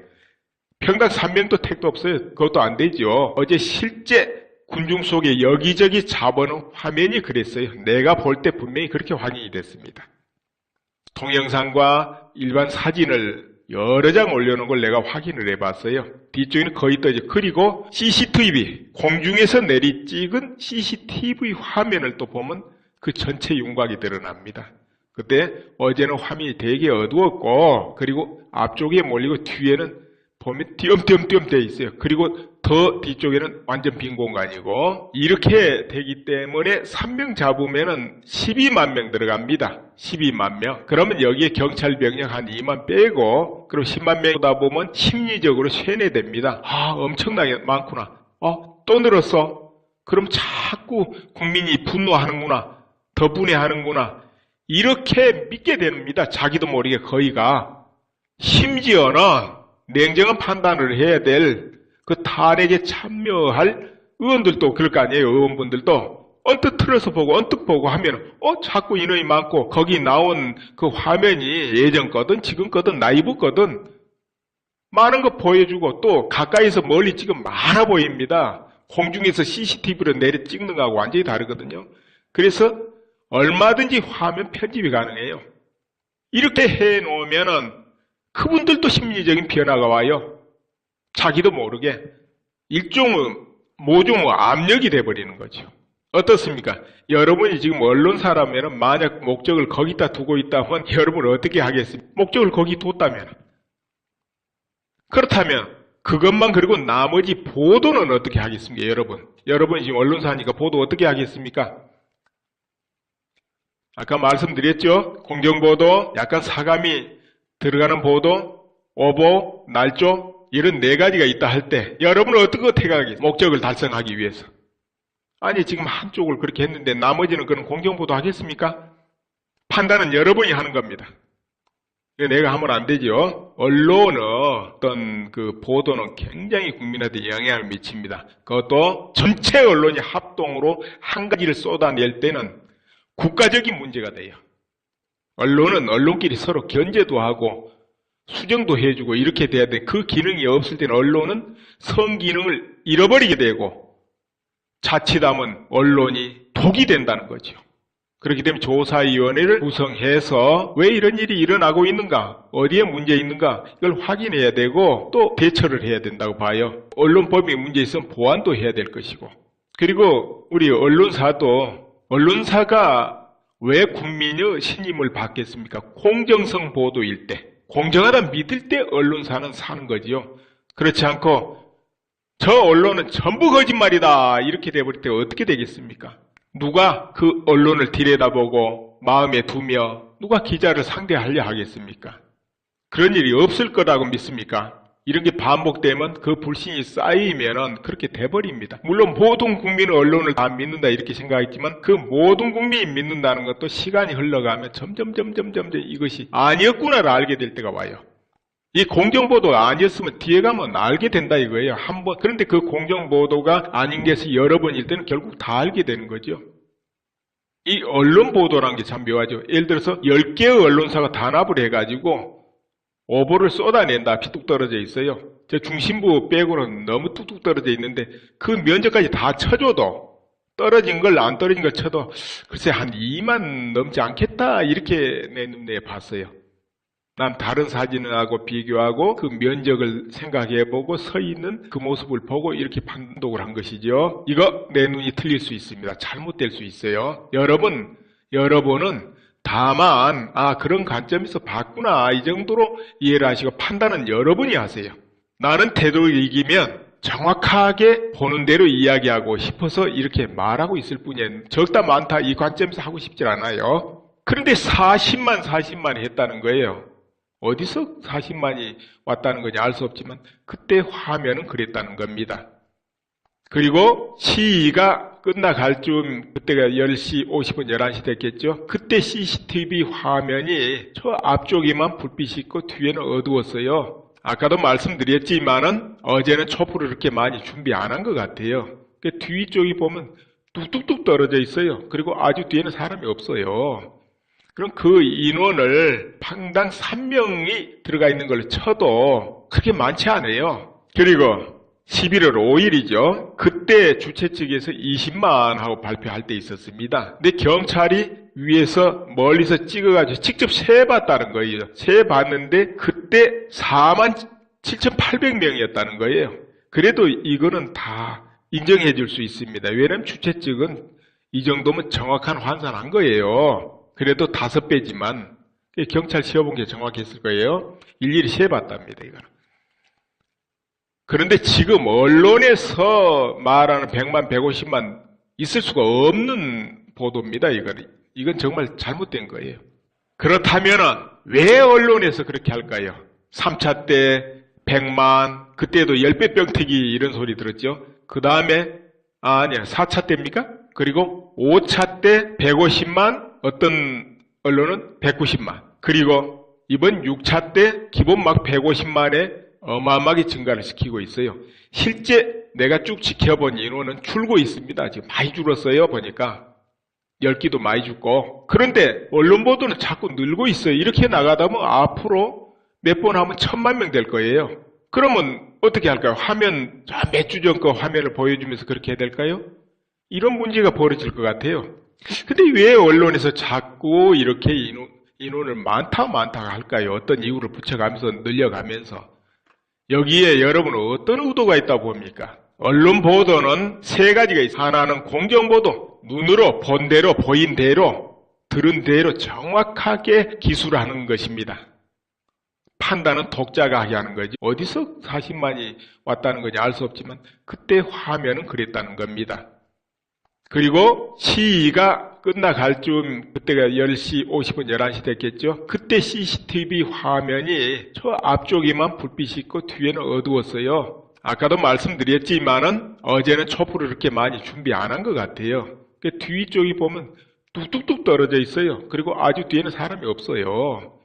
평당 3명도 택도 없어요. 그것도 안 되죠. 어제 실제 군중 속에 여기저기 잡아놓은 화면이 그랬어요. 내가 볼 때 분명히 그렇게 확인이 됐습니다. 동영상과 일반 사진을 여러 장 올려놓은 걸 내가 확인을 해봤어요. 뒤쪽에는 거의 떠져. 그리고 CCTV, 공중에서 내리 찍은 CCTV 화면을 또 보면 그 전체 윤곽이 드러납니다. 그때 어제는 화면이 되게 어두웠고, 그리고 앞쪽에 몰리고 뒤에는 보면 띄엄띄엄 돼 있어요. 그리고 더 뒤쪽에는 완전 빈 공간이고, 이렇게 되기 때문에 3명 잡으면은 12만 명 들어갑니다. 12만 명. 그러면 여기에 경찰 병력 한 2만 빼고, 그리고 10만 명이다 보면 심리적으로 쇠뇌됩니다. 엄청나게 많구나. 또 늘었어. 그럼 자꾸 국민이 분노하는구나. 더 분해하는구나. 이렇게 믿게 됩니다. 자기도 모르게 거의가. 심지어는 냉정한 판단을 해야 될 그 탄핵에 참여할 의원들도 그럴 거 아니에요. 의원분들도 언뜻 틀어서 보고 언뜻 보고 하면 자꾸 인원이 많고 거기 나온 그 화면이 예전 거든 지금 거든 나이브 거든 많은 거 보여주고 또 가까이서 멀리 찍으면 많아 보입니다. 공중에서 CCTV로 내려 찍는 거하고 완전히 다르거든요. 그래서 얼마든지 화면 편집이 가능해요. 이렇게 해놓으면은 그분들도 심리적인 변화가 와요. 자기도 모르게 일종의 모종의 압력이 돼버리는 거죠. 어떻습니까? 여러분이 지금 언론사라면 만약 목적을 거기다 두고 있다면 여러분은 어떻게 하겠습니까? 목적을 거기 뒀다면. 그렇다면 그것만 그리고 나머지 보도는 어떻게 하겠습니까? 여러분이 지금 언론사니까 보도 어떻게 하겠습니까? 아까 말씀드렸죠? 공정보도, 약간 사감이 들어가는 보도, 오보, 날조 이런 4가지가 있다 할 때 여러분은 어떻게 하겠습니까? 목적을 달성하기 위해서. 아니 지금 한쪽을 그렇게 했는데 나머지는 그런 공정보도 하겠습니까? 판단은 여러분이 하는 겁니다. 내가 하면 안 되죠. 언론은 어떤 그 보도는 굉장히 국민한테 영향을 미칩니다. 그것도 전체 언론이 합동으로 한 가지를 쏟아낼 때는 국가적인 문제가 돼요. 언론은 언론끼리 서로 견제도 하고 수정도 해주고 이렇게 돼야 돼. 그 기능이 없을 때는 언론은 성기능을 잃어버리게 되고 자칫하면 언론이 독이 된다는 거죠. 그렇기 때문에 조사위원회를 구성해서 왜 이런 일이 일어나고 있는가, 어디에 문제 있는가 이걸 확인해야 되고 또 대처를 해야 된다고 봐요. 언론법에 문제 있으면 보완도 해야 될 것이고, 그리고 우리 언론사가 왜 국민의 신임을 받겠습니까? 공정성 보도일 때, 공정하다 믿을 때 언론사는 사는 거지요. 그렇지 않고 저 언론은 전부 거짓말이다 이렇게 돼버릴 때 어떻게 되겠습니까? 누가 그 언론을 들여다보고 마음에 두며 누가 기자를 상대하려 하겠습니까? 그런 일이 없을 거라고 믿습니까? 이런 게 반복되면 그 불신이 쌓이면은 그렇게 돼버립니다. 물론 모든 국민은 언론을 다 믿는다 이렇게 생각했지만 그 모든 국민이 믿는다는 것도 시간이 흘러가면 점점 이것이 아니었구나를 알게 될 때가 와요. 이 공정보도가 아니었으면 뒤에 가면 알게 된다 이거예요. 그런데 그 공정보도가 아닌 것이 여러 번일 때는 결국 다 알게 되는 거죠. 이 언론보도라는 게 참 묘하죠. 예를 들어서 10개의 언론사가 단합을 해가지고 오보를 쏟아낸다. 뚝 떨어져 있어요. 저 중심부 빼고는 너무 뚝뚝 떨어져 있는데 그 면적까지 다 쳐줘도 떨어진 걸 안 떨어진 걸 쳐도 글쎄 한 2만 넘지 않겠다 이렇게 내 눈에 봤어요. 난 다른 사진하고 비교하고 그 면적을 생각해보고 서 있는 그 모습을 보고 이렇게 판독을 한 것이죠. 이거 내 눈이 틀릴 수 있습니다. 잘못될 수 있어요. 여러분은 다만 그런 관점에서 봤구나 이 정도로 이해를 하시고 판단은 여러분이 하세요. 나는 태도를 이기면 정확하게 보는 대로 이야기하고 싶어서 이렇게 말하고 있을 뿐이에요. 적다 많다 이 관점에서 하고 싶질 않아요. 그런데 40만 했다는 거예요. 어디서 40만이 왔다는 건지 알 수 없지만 그때 화면은 그랬다는 겁니다. 그리고 시위가 끝나갈 쯤 그때가 10시 50분 11시 됐겠죠. 그때 CCTV 화면이 저 앞쪽에만 불빛이 있고 뒤에는 어두웠어요. 아까도 말씀드렸지만은 어제는 촛불을 그렇게 많이 준비 안 한 것 같아요. 그 뒤쪽이 보면 뚝뚝뚝 떨어져 있어요. 그리고 아주 뒤에는 사람이 없어요. 그럼 그 인원을 팡당 3명이 들어가 있는 걸로 쳐도 그렇게 많지 않아요. 그리고 11월 5일이죠. 그때 주최 측에서 20만 하고 발표할 때 있었습니다. 근데 경찰이 위에서 멀리서 찍어가지고 직접 세봤다는 거예요. 세봤는데 그때 47,800명이었다는 거예요. 그래도 이거는 다 인정해 줄 수 있습니다. 왜냐하면 주최 측은 이 정도면 정확한 환산한 거예요. 그래도 5배지만 경찰 시험본 게 정확했을 거예요. 일일이 세봤답니다. 이거는. 그런데 지금 언론에서 말하는 100만, 150만 있을 수가 없는 보도입니다. 이건 정말 잘못된 거예요. 그렇다면 왜 언론에서 그렇게 할까요? 3차 때 100만, 그때도 10배 병태기 이런 소리 들었죠. 그 다음에 아니야 4차 때입니까? 그리고 5차 때 150만, 어떤 언론은 190만, 그리고 이번 6차 때 기본 막 150만에 어마어마하게 증가를 시키고 있어요. 실제 내가 쭉 지켜본 인원은 줄고 있습니다. 지금 많이 줄었어요. 보니까 10기도 많이 죽고. 그런데 언론 보도는 자꾸 늘고 있어요. 이렇게 나가다 보면 앞으로 몇 번 하면 1000만 명 될 거예요. 그러면 어떻게 할까요? 몇 주 전 거 화면을 보여주면서 그렇게 해야 될까요? 이런 문제가 벌어질 것 같아요. 근데 왜 언론에서 자꾸 이렇게 인원을 많다 할까요? 어떤 이유를 붙여가면서 늘려가면서. 여기에 여러분은 어떤 의도가 있다고 봅니까? 언론 보도는 세 가지가 있습니다. 하나는 공정보도, 눈으로 본 대로 보인 대로 들은 대로 정확하게 기술하는 것입니다. 판단은 독자가 하게 하는 거지. 어디서 40만이 왔다는 건지 알 수 없지만 그때 화면은 그랬다는 겁니다. 그리고 시위가 끝나갈 쯤, 그때가 10시 50분, 11시 됐겠죠. 그때 CCTV 화면이 저 앞쪽에만 불빛이 있고 뒤에는 어두웠어요. 아까도 말씀드렸지만은 어제는 촛불을 그렇게 많이 준비 안 한 것 같아요. 그 뒤쪽이 보면 뚝뚝뚝 떨어져 있어요. 그리고 아주 뒤에는 사람이 없어요.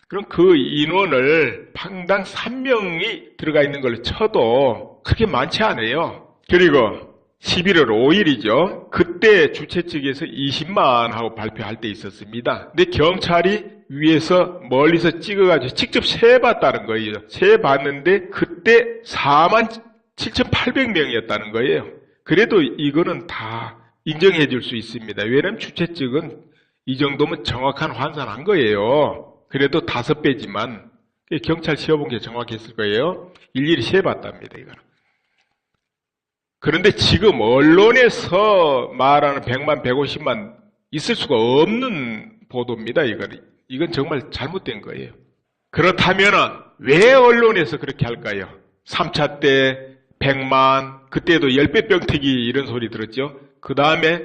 그럼 그 인원을 팡당 3명이 들어가 있는 걸 쳐도 그렇게 많지 않아요. 그리고 11월 5일이죠. 그때 주최 측에서 20만 하고 발표할 때 있었습니다. 근데 경찰이 위에서 멀리서 찍어가지고 직접 세봤다는 거예요. 세봤는데 그때 47,800명이었다는 거예요. 그래도 이거는 다 인정해 줄 수 있습니다. 왜냐하면 주최 측은 이 정도면 정확한 환산한 거예요. 그래도 5배지만 경찰 시험본 게 정확했을 거예요. 일일이 세봤답니다. 이거는. 그런데 지금 언론에서 말하는 100만, 150만 있을 수가 없는 보도입니다. 이건 정말 잘못된 거예요. 그렇다면 왜 언론에서 그렇게 할까요? 3차 때 100만, 그때도 10배 병태기 이런 소리 들었죠. 그 다음에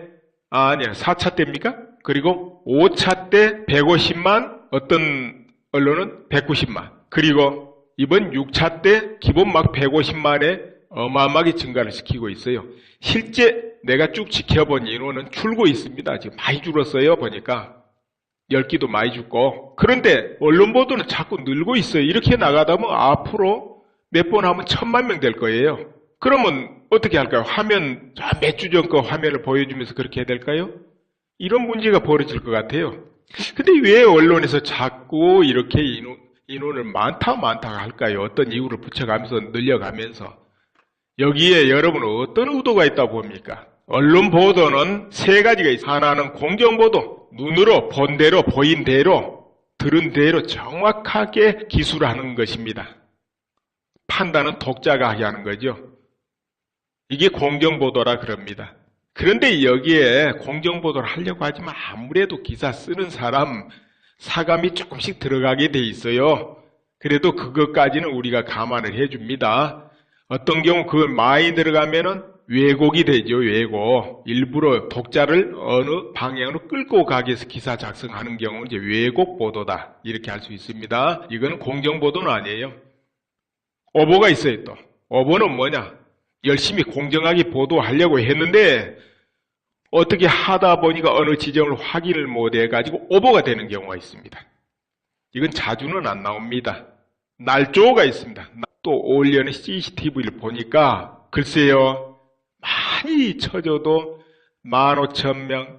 아니야 4차 때입니까? 그리고 5차 때 150만, 어떤 언론은 190만, 그리고 이번 6차 때 기본 막 150만에 어마어마하게 증가를 시키고 있어요. 실제 내가 쭉 지켜본 인원은 줄고 있습니다. 지금 많이 줄었어요. 보니까 10기도 많이 죽고. 그런데 언론 보도는 자꾸 늘고 있어요. 이렇게 나가다 보면 앞으로 몇 번 하면 1000만 명 될 거예요. 그러면 어떻게 할까요? 화면, 몇 주 전 거 화면을 보여주면서 그렇게 해야 될까요? 이런 문제가 벌어질 것 같아요. 근데 왜 언론에서 자꾸 이렇게 인원을 많다 할까요? 어떤 이유를 붙여가면서 늘려가면서. 여기에 여러분은 어떤 의도가 있다고 봅니까? 언론 보도는 세 가지가 있습니다. 하나는 공정보도, 눈으로 본 대로 보인 대로 들은 대로 정확하게 기술하는 것입니다. 판단은 독자가 하게 하는 거죠. 이게 공정보도라 그럽니다. 그런데 여기에 공정보도를 하려고 하지만 아무래도 기사 쓰는 사람 사감이 조금씩 들어가게 돼 있어요. 그래도 그것까지는 우리가 감안을 해줍니다. 어떤 경우 그걸 많이 들어가면은 왜곡이 되죠. 왜곡. 일부러 독자를 어느 방향으로 끌고 가기 위해서 기사 작성하는 경우는 이제 왜곡 보도다. 이렇게 할 수 있습니다. 이거는 공정 보도는 아니에요. 오보가 있어요. 또 오보는 뭐냐? 열심히 공정하게 보도하려고 했는데 어떻게 하다 보니까 어느 지점을 확인을 못해 가지고 오보가 되는 경우가 있습니다. 이건 자주는 안 나옵니다. 날조가 있습니다. 또 올려는 CCTV를 보니까 글쎄요, 많이 쳐줘도 15,000명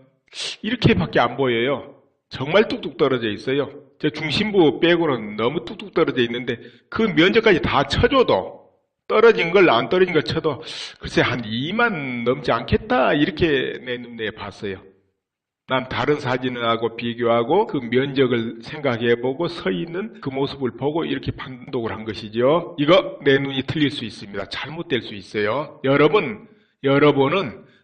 이렇게밖에 안 보여요. 정말 뚝뚝 떨어져 있어요. 저 중심부 빼고는 너무 뚝뚝 떨어져 있는데 그 면적까지 다 쳐줘도 떨어진 걸 안 떨어진 걸 쳐도 글쎄 한 2만 넘지 않겠다 이렇게 내 눈에 봤어요. 난 다른 사진하고 비교하고 그 면적을 생각해보고 서 있는 그 모습을 보고 이렇게 판독을 한 것이죠. 이거 내 눈이 틀릴 수 있습니다. 잘못될 수 있어요. 여러분은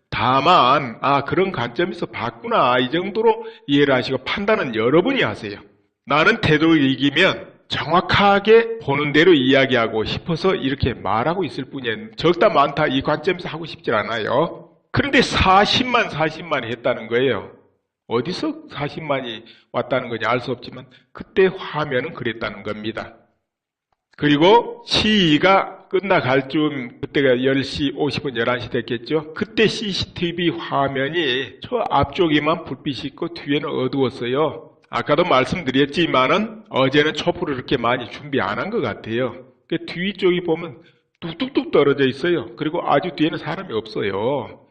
다만 그런 관점에서 봤구나 이 정도로 이해를 하시고 판단은 여러분이 하세요. 나는 되도록이면 정확하게 보는 대로 이야기하고 싶어서 이렇게 말하고 있을 뿐이에요. 적다 많다 이 관점에서 하고 싶지 않아요. 그런데 40만 했다는 거예요. 어디서 40만이 왔다는 건지 알 수 없지만 그때 화면은 그랬다는 겁니다. 그리고 시위가 끝나갈 쯤 그때가 10시 50분 11시 됐겠죠. 그때 CCTV 화면이 저 앞쪽에만 불빛이 있고 뒤에는 어두웠어요. 아까도 말씀드렸지만은 어제는 촛불을 그렇게 많이 준비 안 한 것 같아요. 그 뒤쪽이 보면 뚝뚝뚝 떨어져 있어요. 그리고 아주 뒤에는 사람이 없어요.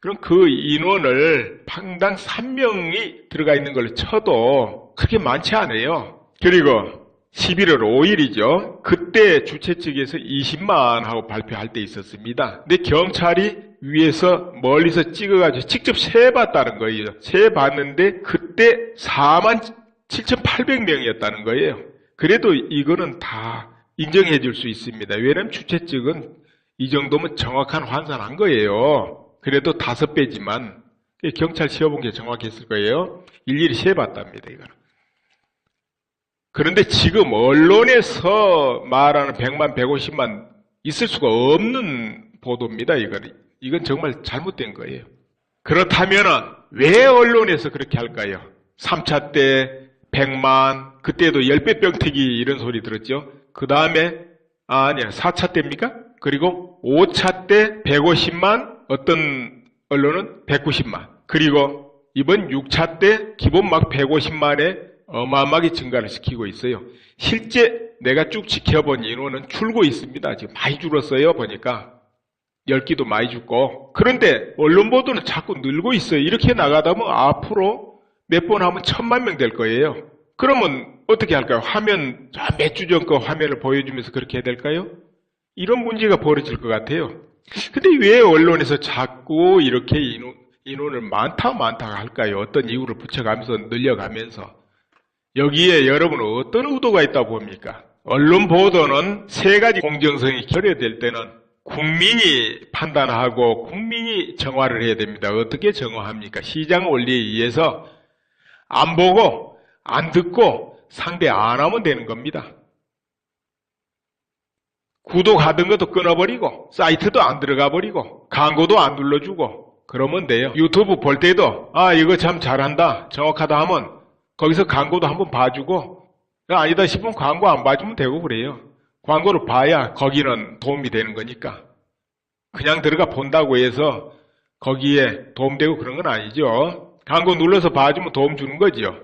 그럼 그 인원을 팡당 3명이 들어가 있는 걸 쳐도 그렇게 많지 않아요. 그리고 11월 5일이죠. 그때 주최 측에서 20만 하고 발표할 때 있었습니다. 근데 경찰이 위에서 멀리서 찍어가지고 직접 세봤다는 거예요. 세봤는데 그때 47,800명이었다는 거예요. 그래도 이거는 다 인정해 줄 수 있습니다. 왜냐하면 주최 측은 이 정도면 정확한 환산한 거예요. 그래도 5배지만 경찰 시험본 게 정확했을 거예요. 일일이 세봤답니다. 이거는. 그런데 지금 언론에서 말하는 100만, 150만 있을 수가 없는 보도입니다. 이건 정말 잘못된 거예요. 그렇다면 왜 언론에서 그렇게 할까요? 3차 때 100만, 그때도 10배 병태기 이런 소리 들었죠. 그 다음에 아니야 4차 때입니까? 그리고 5차 때 150만, 어떤 언론은 190만, 그리고 이번 6차 때 기본 막 150만에 어마어마하게 증가를 시키고 있어요. 실제 내가 쭉 지켜본 인원은 줄고 있습니다. 지금 많이 줄었어요. 보니까 열기도 많이 죽고. 그런데 언론 보도는 자꾸 늘고 있어요. 이렇게 나가다 보면 앞으로 몇 번 하면 1000만 명 될 거예요. 그러면 어떻게 할까요? 화면, 몇 주 전 거 화면을 보여주면서 그렇게 해야 될까요? 이런 문제가 벌어질 것 같아요. 근데 왜 언론에서 자꾸 이렇게 인원을 많다 할까요? 어떤 이유를 붙여가면서 늘려가면서. 여기에 여러분은 어떤 의도가 있다고 봅니까? 언론 보도는 세 가지 공정성이 결여될 때는 국민이 판단하고 국민이 정화를 해야 됩니다. 어떻게 정화합니까? 시장 원리에 의해서 안 보고 안 듣고 상대 안 하면 되는 겁니다. 구독하던 것도 끊어버리고 사이트도 안 들어가 버리고 광고도 안 눌러주고 그러면 돼요. 유튜브 볼 때도 이거 참 잘한다 정확하다 하면 거기서 광고도 한번 봐주고 아니다 싶으면 광고 안 봐주면 되고 그래요. 광고를 봐야 거기는 도움이 되는 거니까. 그냥 들어가 본다고 해서 거기에 도움되고 그런 건 아니죠. 광고 눌러서 봐주면 도움 주는 거죠.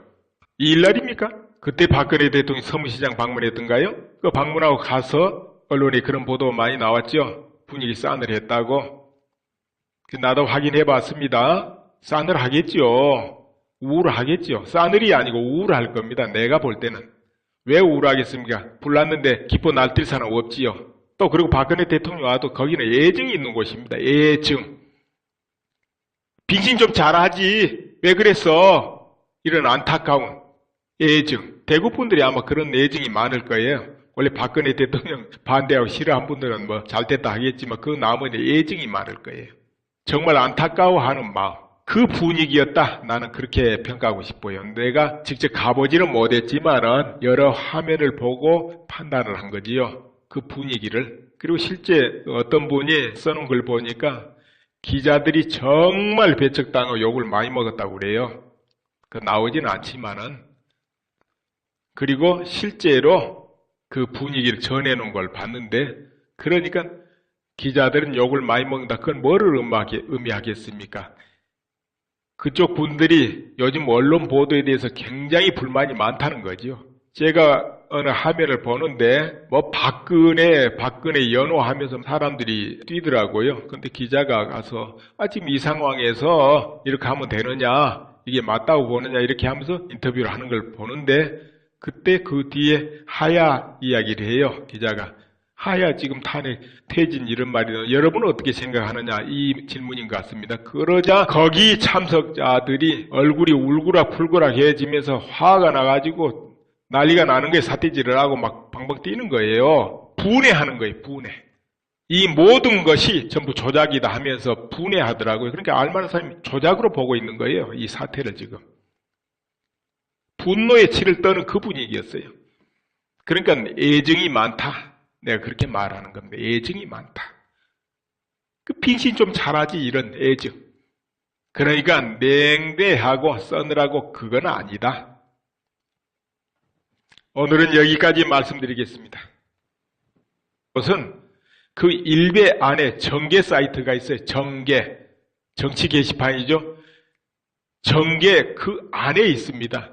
이 일날입니까? 그때 박근혜 대통령이 서문시장 방문했던가요? 그 방문하고 가서 언론에 그런 보도 많이 나왔죠. 분위기 싸늘했다고. 나도 확인해 봤습니다. 싸늘하겠죠. 우울하겠죠. 싸늘이 아니고 우울할 겁니다. 내가 볼 때는. 왜 우울하겠습니까? 불났는데 기뻐 날뛸 사람 없지요. 또 그리고 박근혜 대통령 와도 거기는 애증이 있는 곳입니다. 애증. 빙신 좀 잘하지. 왜 그랬어? 이런 안타까운 애증. 대구 분들이 아마 그런 애증이 많을 거예요. 원래 박근혜 대통령 반대하고 싫어한 분들은 뭐 잘됐다 하겠지만 그 나머지 애증이 많을 거예요. 정말 안타까워하는 마음. 그 분위기였다. 나는 그렇게 평가하고 싶어요. 내가 직접 가보지는 못했지만은 여러 화면을 보고 판단을 한 거지요. 그 분위기를. 그리고 실제 어떤 분이 써놓은 걸 보니까 기자들이 정말 배척당하고 욕을 많이 먹었다고 그래요. 그 나오지는 않지만은. 그리고 실제로 그 분위기를 전해놓은 걸 봤는데 그러니까 기자들은 욕을 많이 먹는다. 그건 뭐를 의미하겠습니까? 그쪽 분들이 요즘 언론 보도에 대해서 굉장히 불만이 많다는 거죠. 제가 어느 화면을 보는데 뭐 박근혜 연호하면서 사람들이 뛰더라고요. 근데 기자가 가서 지금 이 상황에서 이렇게 하면 되느냐, 이게 맞다고 보느냐 이렇게 하면서 인터뷰를 하는 걸 보는데 그때 그 뒤에 하야 이야기를 해요. 기자가. 하야 지금 탄핵, 퇴진 이런 말이요. 여러분은 어떻게 생각하느냐 이 질문인 것 같습니다. 그러자 거기 참석자들이 얼굴이 울그락불그락해지면서 화가 나가지고 난리가 나는 거예요. 사태질을 하고 막 방방 뛰는 거예요. 분해하는 거예요. 분해. 이 모든 것이 전부 조작이다 하면서 분해하더라고요. 그러니까 알만한 사람이 조작으로 보고 있는 거예요. 이 사태를 지금. 분노의 치를 떠는 그 분위기였어요. 그러니까 애증이 많다. 내가 그렇게 말하는 겁니다. 애증이 많다. 그 빙신 좀 잘하지 이런 애증. 그러니까 냉대하고 서늘하고 그건 아니다. 오늘은 여기까지 말씀드리겠습니다. 그것은 그 일베 안에 정계 사이트가 있어요. 정계. 정치 게시판이죠. 정계 그 안에 있습니다.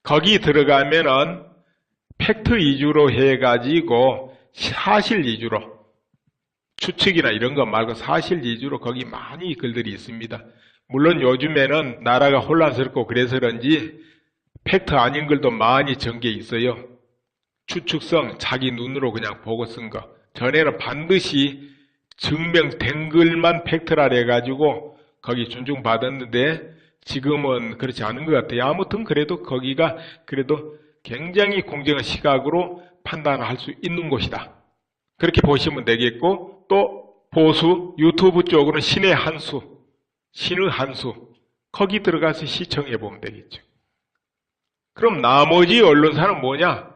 거기 들어가면은 팩트 위주로 해가지고 사실 위주로 추측이나 이런 거 말고 사실 위주로 거기 많이 글들이 있습니다. 물론 요즘에는 나라가 혼란스럽고 그래서 그런지 팩트 아닌 글도 많이 전개에 있어요. 추측성 자기 눈으로 그냥 보고 쓴 거. 전에는 반드시 증명된 글만 팩트라 해가지고 거기 존중받았는데 지금은 그렇지 않은 것 같아요. 아무튼 그래도 거기가 그래도 굉장히 공정한 시각으로 판단할 수 있는 곳이다. 그렇게 보시면 되겠고, 또 보수 유튜브 쪽으로는 신의 한수, 거기 들어가서 시청해 보면 되겠죠. 그럼 나머지 언론사는 뭐냐?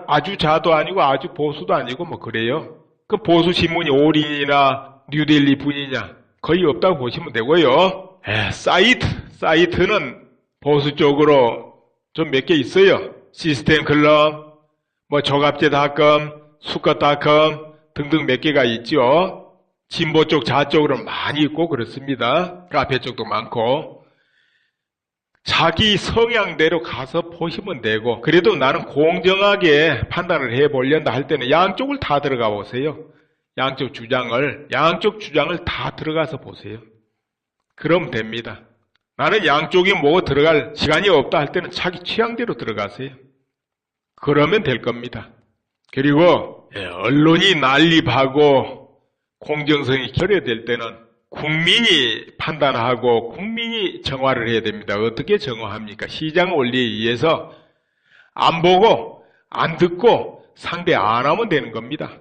아주 좌도 아니고 아주 보수도 아니고 뭐 그래요. 그 보수 신문이 오린이나 뉴델리 분이냐? 거의 없다고 보시면 되고요. 사이트는 보수 쪽으로 좀 몇 개 있어요. 시스템 클럽, 뭐 조갑제닷컴, 수컷닷컴 등등 몇 개가 있죠. 진보 쪽, 좌쪽으로는 많이 있고 그렇습니다. 카페 쪽도 많고. 자기 성향대로 가서 보시면 되고, 그래도 나는 공정하게 판단을 해보려다 할 때는 양쪽을 다 들어가 보세요. 양쪽 주장을 다 들어가서 보세요. 그럼 됩니다. 나는 양쪽이 뭐 들어갈 시간이 없다 할 때는 자기 취향대로 들어가세요. 그러면 될 겁니다. 그리고 언론이 난립하고 공정성이 결여될 때는 국민이 판단하고 국민이 정화를 해야 됩니다. 어떻게 정화합니까? 시장 원리에 의해서 안 보고 안 듣고 상대 안 하면 되는 겁니다.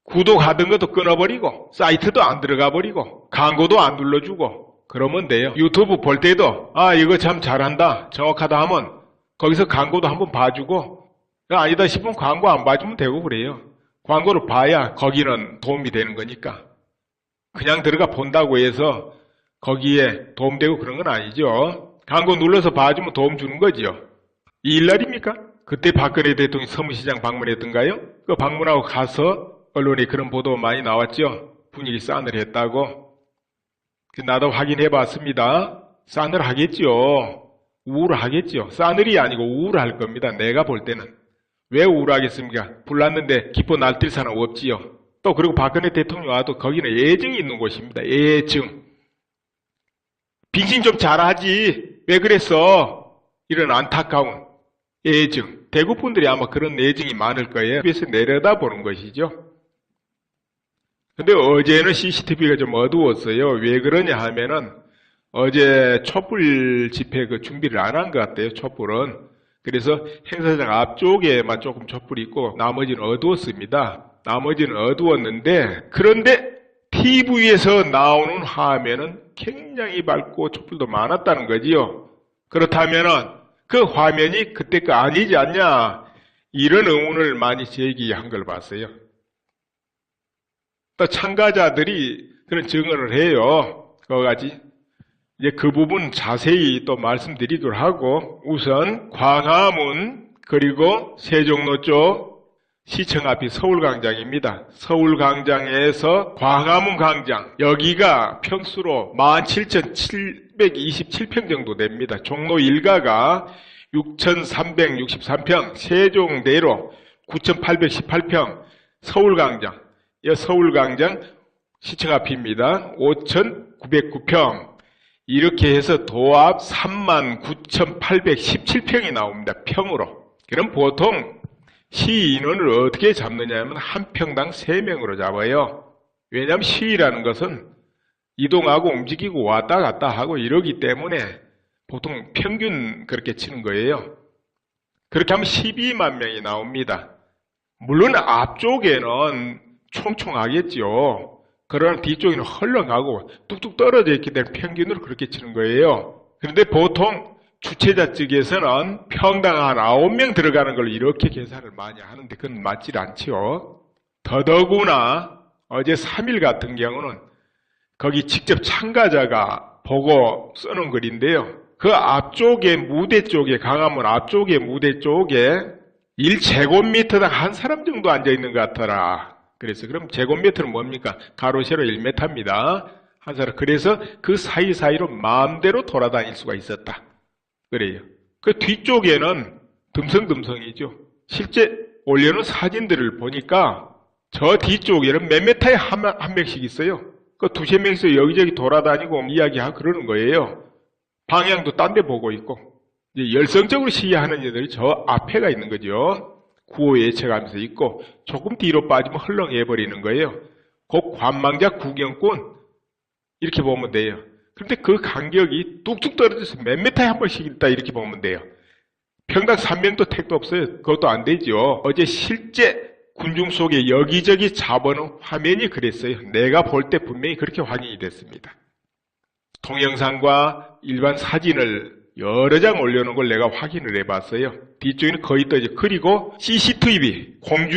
구독하던 것도 끊어버리고 사이트도 안 들어가 버리고 광고도 안 눌러주고 그러면 돼요. 유튜브 볼 때도 이거 참 잘한다 정확하다 하면 거기서 광고도 한번 봐주고 아니다 싶으면 광고 안 봐주면 되고 그래요. 광고를 봐야 거기는 도움이 되는 거니까. 그냥 들어가 본다고 해서 거기에 도움되고 그런 건 아니죠. 광고 눌러서 봐주면 도움 주는 거죠. 이 일날입니까? 그때 박근혜 대통령이 서문시장 방문했던가요? 그 방문하고 가서 언론에 그런 보도 많이 나왔죠. 분위기 싸늘했다고. 나도 확인해 봤습니다. 싸늘하겠죠. 우울하겠죠. 싸늘이 아니고 우울할 겁니다. 내가 볼 때는. 왜 우울하겠습니까? 불났는데 기뻐 날뛸 사람 없지요. 또 그리고 박근혜 대통령 와도 거기는 애증이 있는 곳입니다. 애증. 빙신 좀 잘하지. 왜 그랬어? 이런 안타까운 애증. 대구 분들이 아마 그런 애증이 많을 거예요. 그래서 내려다보는 것이죠. 근데 어제는 CCTV가 좀 어두웠어요. 왜 그러냐 하면은 어제 촛불 집회 그 준비를 안 한 것 같아요. 촛불은. 그래서 행사장 앞쪽에만 조금 촛불이 있고 나머지는 어두웠습니다. 나머지는 어두웠는데 그런데 TV에서 나오는 화면은 굉장히 밝고 촛불도 많았다는 거지요. 그렇다면은 그 화면이 그때 거 아니지 않냐 이런 의문을 많이 제기한 걸 봤어요. 또 참가자들이 그런 증언을 해요. 그거까지. 이제 그 부분 자세히 또 말씀드리도록 하고 우선 광화문 그리고 세종로 쪽 시청 앞이 서울광장입니다. 서울광장에서 광화문 광장 여기가 평수로 17,727평 정도 됩니다. 종로 일가가 6,363평, 세종대로 9,818평, 서울광장 서울광장 시청 앞입니다. 5,909평 이렇게 해서 도합 39,817평이 나옵니다. 평으로. 그럼 보통 시인원을 어떻게 잡느냐 하면 한 평당 3명으로 잡아요. 왜냐하면 시위라는 것은 이동하고 움직이고 왔다 갔다 하고 이러기 때문에 보통 평균 그렇게 치는 거예요. 그렇게 하면 12만 명이 나옵니다. 물론 앞쪽에는 총총하겠죠. 그러나 뒤쪽에는 헐렁하고 뚝뚝 떨어져 있기 때문에 평균으로 그렇게 치는 거예요. 그런데 보통 주최자 측에서는 평당 한 9명 들어가는 걸 이렇게 계산을 많이 하는데 그건 맞질 않지요. 더더구나 어제 3일 같은 경우는 거기 직접 참가자가 보고 써놓은 글인데요. 그 앞쪽에 무대 쪽에 광화문 앞쪽에 무대 쪽에 1제곱미터당 한 사람 정도 앉아있는 것 같더라. 그래서 그럼 제곱미터는 뭡니까? 가로 세로 1m입니다. 한 사람. 그래서 그 사이사이로 마음대로 돌아다닐 수가 있었다. 그래요. 그 뒤쪽에는 듬성듬성이죠. 실제 올려놓은 사진들을 보니까 저 뒤쪽에는 몇 메타에 한 명씩 있어요. 그 두세 명이서 여기저기 돌아다니고 이야기하고 그러는 거예요. 방향도 딴 데 보고 있고. 이제 열성적으로 시위하는 애들이 저 앞에가 있는 거죠. 구호 예측하면서 있고 조금 뒤로 빠지면 헐렁해버리는 거예요. 그 관망자 구경꾼 이렇게 보면 돼요. 그런데 그 간격이 뚝뚝 떨어져서 몇 미터에 한 번씩 있다 이렇게 보면 돼요. 평당 3명도 택도 없어요. 그것도 안 되죠. 어제 실제 군중 속에 여기저기 잡아놓은 화면이 그랬어요. 내가 볼 때 분명히 그렇게 확인이 됐습니다. 동영상과 일반 사진을 여러 장 올려놓은 걸 내가 확인을 해봤어요. 뒤쪽에는 거의 떠져. 그리고 CCTV, 공중